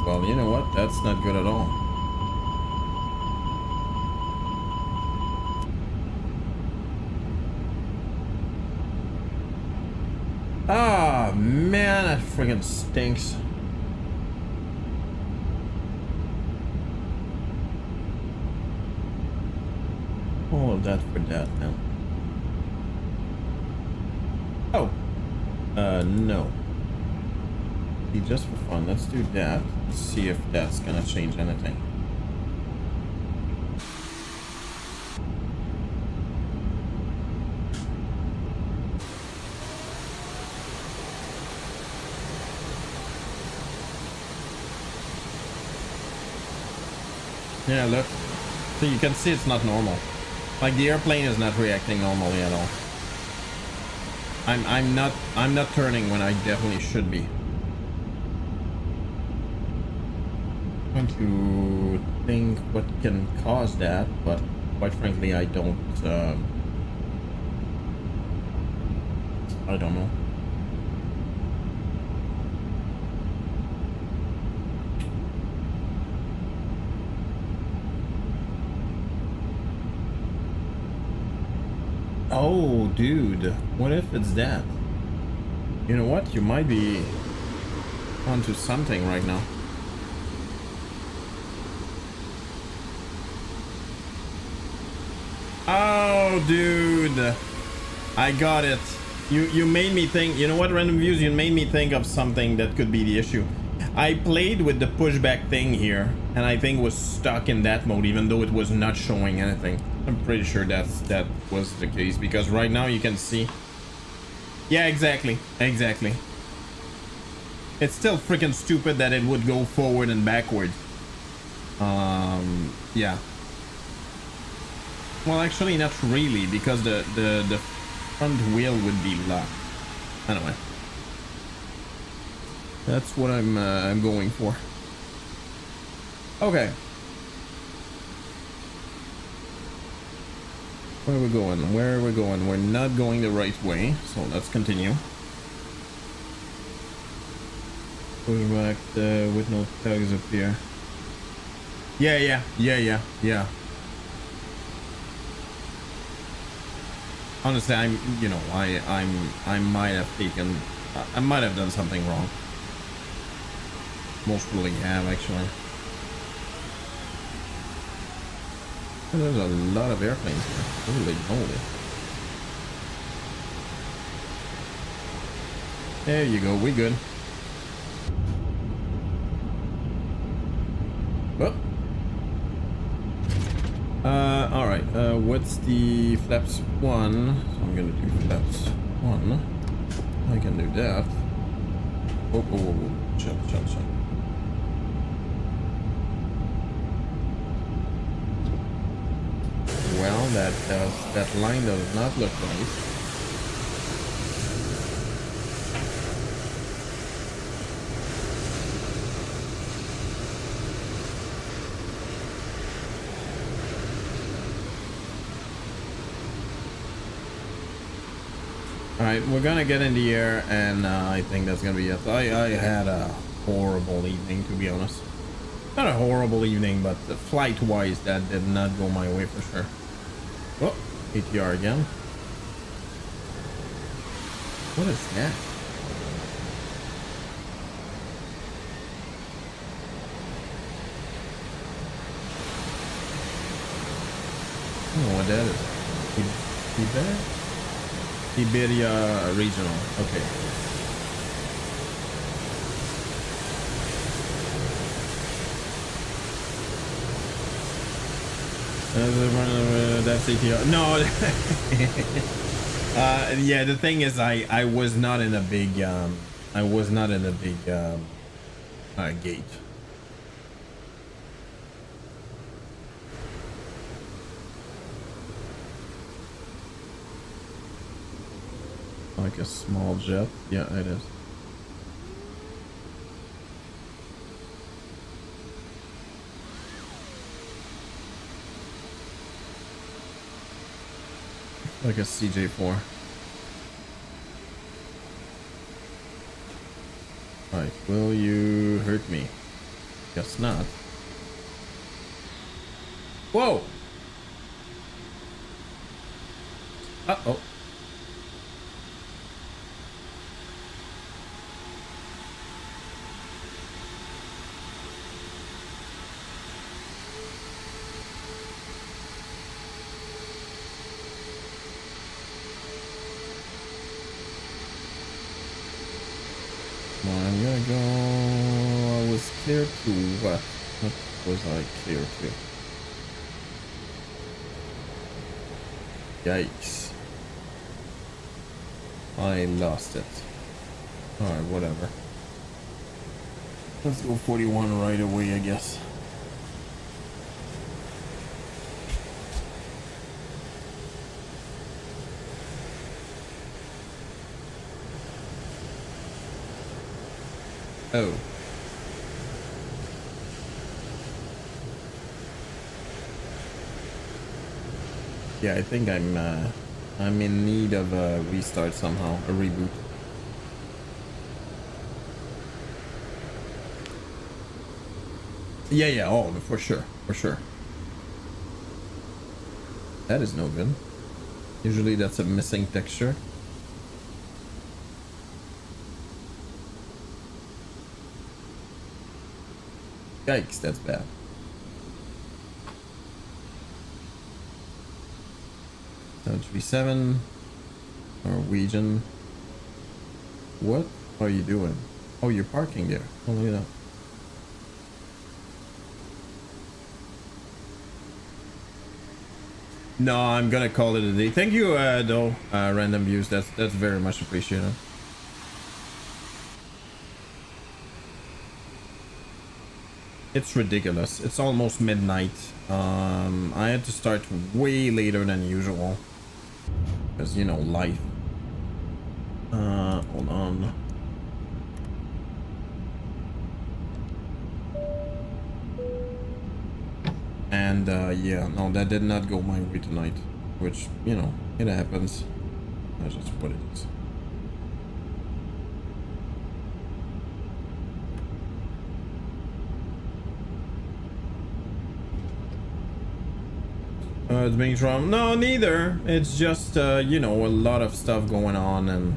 Well, you know what? That's not good at all. Ah, man, that friggin' stinks. All of that for that now. Oh. No. See, just for fun, let's do that. Let's see if that's gonna change anything. Yeah, look. So you can see it's not normal. Like, the airplane is not reacting normally at all. I'm not turning when I definitely should be. I'm trying to think what can cause that, but quite frankly I don't know. Oh, dude, what if it's that? You know what? You might be onto something right now. Oh, dude, I got it. You made me think. You know what, Random Views? You made me think of something that could be the issue. I played with the pushback thing here, and I think was stuck in that mode, even though it was not showing anything. I'm pretty sure that was the case, because right now you can see. Yeah, exactly. It's still freaking stupid that it would go forward and backward. Yeah. Well, actually, not really, because the front wheel would be locked. Anyway, that's what I'm going for. Okay. Where are we going? Where are we going? We're not going the right way, so let's continue. Push back with no tags up here. Yeah. Honestly, I might have done something wrong. Most probably have, actually. There's a lot of airplanes here. Holy moly. There you go, we good. Well. Alright, what's the flaps 1? So I'm gonna do flaps 1. I can do that. Oh, shut. Well, that line does not look right. Alright, we're gonna get in the air, and I think that's gonna be it. I had a horrible evening, to be honest. Not a horrible evening, but flight-wise, that did not go my way for sure. Oh, ATR again. What is that? I don't know what that is. Iberia Regional. Okay. That's ATR. No. Yeah, the thing is, I was not in a big gate. Like a small jet. Yeah, it is. Like a CJ4. Alright, will you hurt me? Guess not. Whoa! Uh-oh. I'm gonna go. I was clear to what? What was I clear to? Yikes. I lost it. Alright, whatever. Let's go 41 right away, I guess. Oh. Yeah, I think I'm in need of a restart somehow, a reboot. Yeah, oh, for sure. That is no good. Usually that's a missing texture. Yikes, that's bad. .37 Norwegian. What are you doing? Oh, you're parking there. Oh, look at that. No, I'm gonna call it a day. Thank you, though, random views. That's very much appreciated. It's ridiculous. It's almost midnight. I had to start way later than usual because, you know, life. Hold on. And yeah, no, that did not go my way tonight, which, you know, it happens. That's just what it is. It's being from no, neither. It's just you know, a lot of stuff going on, and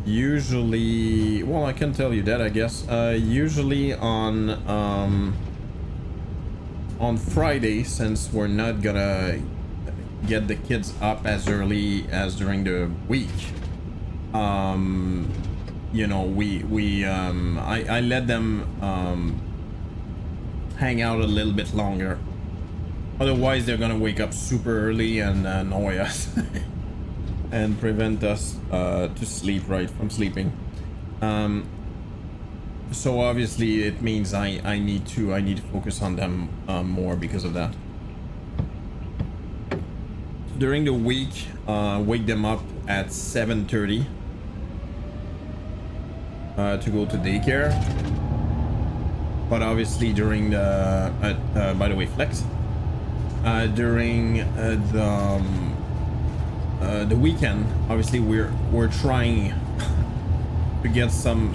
usually, well, I can tell you that, I guess. Usually on Friday, since we're not gonna get the kids up as early as during the week, you know, I let them hang out a little bit longer. Otherwise, they're gonna wake up super early and annoy us and prevent us to sleep right from sleeping. So obviously, it means I need to focus on them more because of that. During the week, wake them up at 7:30 to go to daycare. But obviously, during the by the way, Flex. During the weekend, obviously we're trying to get some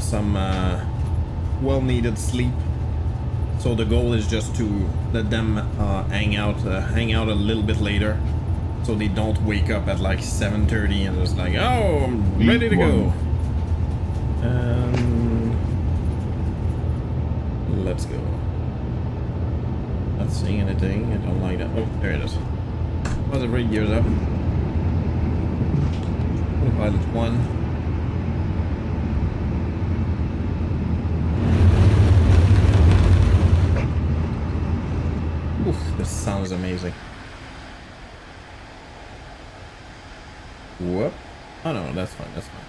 well-needed sleep. So the goal is just to let them hang out a little bit later, so they don't wake up at like 7:30 and just like, oh, I'm ready to go. Let's go. Not seeing anything. I don't like that. Oh, there it is. Positive rate gears up. Pilot 1. Oof, this sounds amazing. Whoop. Oh no, that's fine, that's fine.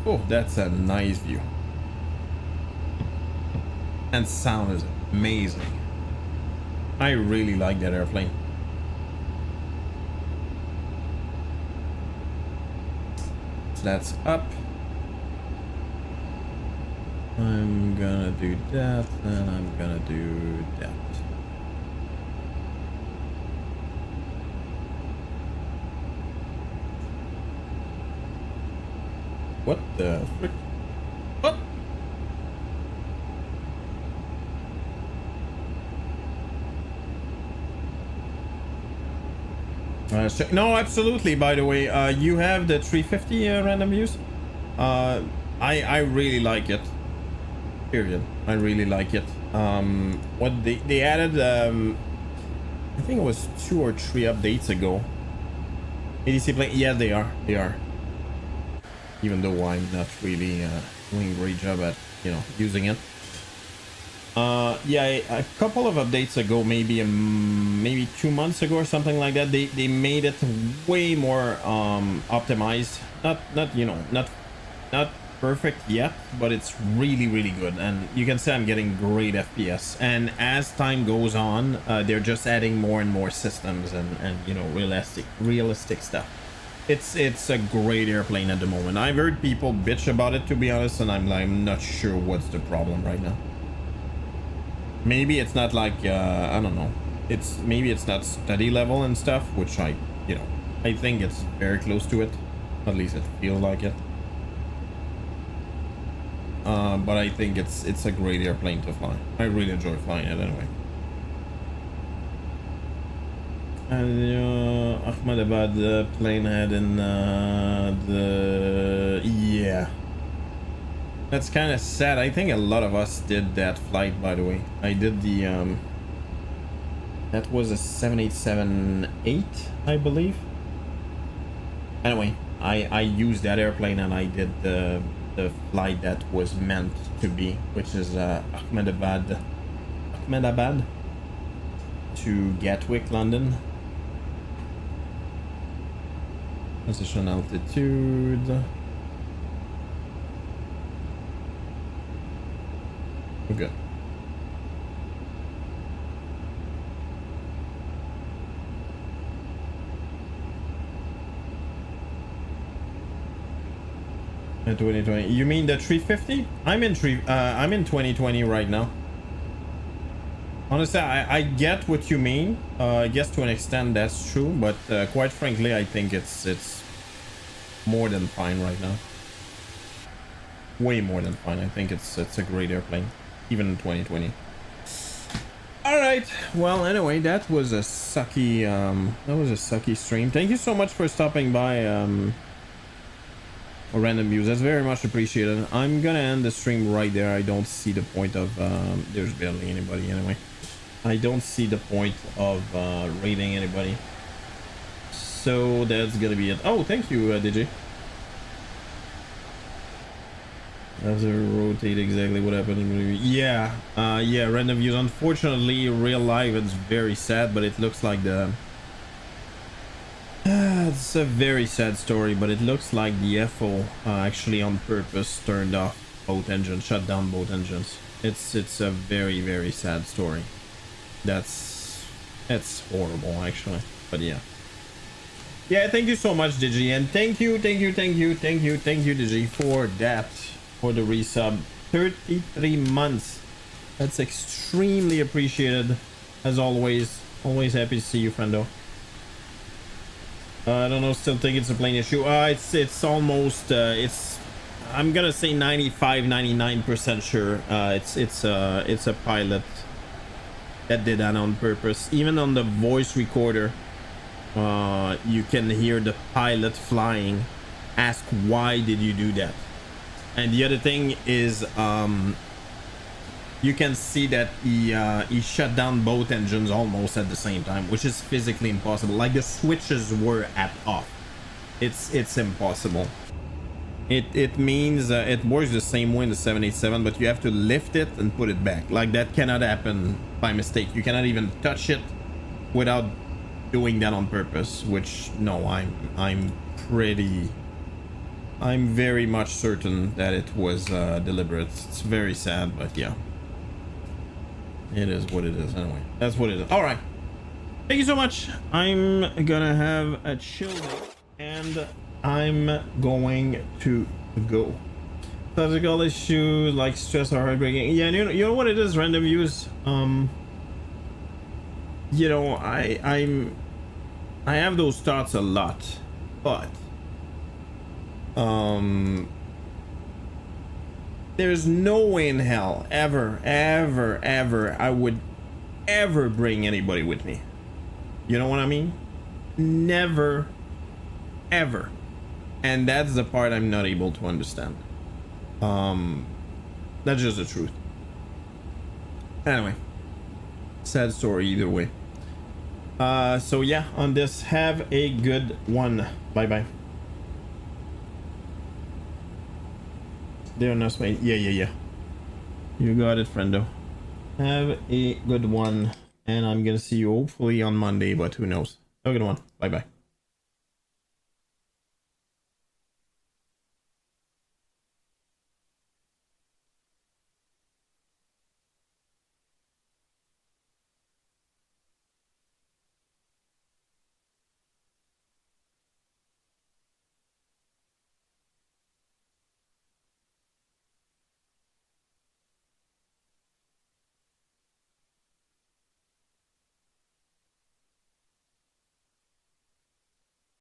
Oh, that's a nice view. And sound is amazing. I really like that airplane. So that's up. I'm gonna do that, and I'm gonna do that. What the frick? What? No, absolutely. By the way, you have the 350 random views. I really like it. Period. I really like it. What they added, I think it was 2 or 3 updates ago. ADC plane, yeah, they are. Even though I'm not really doing a great job at, you know, using it. Yeah, a couple of updates ago, maybe 2 months ago or something like that, they made it way more optimized. Not you know, not perfect yet, but it's really good, and you can say I'm getting great FPS. And as time goes on, they're just adding more and more systems and you know, realistic stuff. It's a great airplane at the moment. I've heard people bitch about it, to be honest, and I'm not sure what's the problem right now. Maybe it's not like I don't know, maybe it's not study level and stuff, which I think it's very close to it. At least it feels like it. But I think it's a great airplane to fly. I really enjoy flying it anyway. And Ahmedabad plane had in the yeah. That's kind of sad. I think a lot of us did that flight, by the way. I did the that was a 787-8, I believe. Anyway, I used that airplane and I did the flight that was meant to be, which is Ahmedabad to Gatwick, London. Position altitude. We're good. In 2020. You mean the 350? I'm in 2020 right now. Honestly, I get what you mean. I guess to an extent that's true, but quite frankly, I think it's more than fine right now. Way more than fine. I think it's a great airplane, even in 2020. All right. Well, anyway, that was a sucky stream. Thank you so much for stopping by. Random views, that's very much appreciated. I'm gonna end the stream right there. I don't see the point of there's barely anybody anyway. I don't see the point of rating anybody, so that's gonna be it. Oh, thank you, DJ. That's a rotate exactly what happened. Yeah, yeah, random views. Unfortunately, real life it's very sad, but it looks like the it's a very sad story, but it looks like the FO actually on purpose turned off both engines, shut down both engines. It's a very, very sad story. That's horrible actually, but yeah. Yeah, thank you so much, Digi, and thank you Digi for that, for the resub. 33 months. That's extremely appreciated as always. Always happy to see you, friendo. I don't know, still think it's a plane issue. It's almost it's, I'm gonna say 99% sure it's a pilot that did that on purpose. Even on the voice recorder, you can hear the pilot flying ask, why did you do that? And the other thing is, you can see that he shut down both engines almost at the same time, which is physically impossible. Like the switches were at off. It's impossible. It means it works the same way in the 787, but you have to lift it and put it back. Like that cannot happen by mistake. You cannot even touch it without doing that on purpose. Which no, I'm very much certain that it was deliberate. It's very sad, but yeah. It is what it is anyway. That's what it is. All right. Thank you so much. I'm gonna have a chill day and I'm going to go. Physical issues like stress or heartbreaking. Yeah, you know what it is, random views. You know, I have those thoughts a lot, but there's no way in hell ever I would ever bring anybody with me. You know what I mean? Never, ever. And that's the part I'm not able to understand. That's just the truth. Anyway, sad story either way. So yeah, on this, have a good one. Bye bye. They're not made. Yeah. You got it, friendo. Have a good one. And I'm gonna see you hopefully on Monday, but who knows. Have a good one. Bye bye.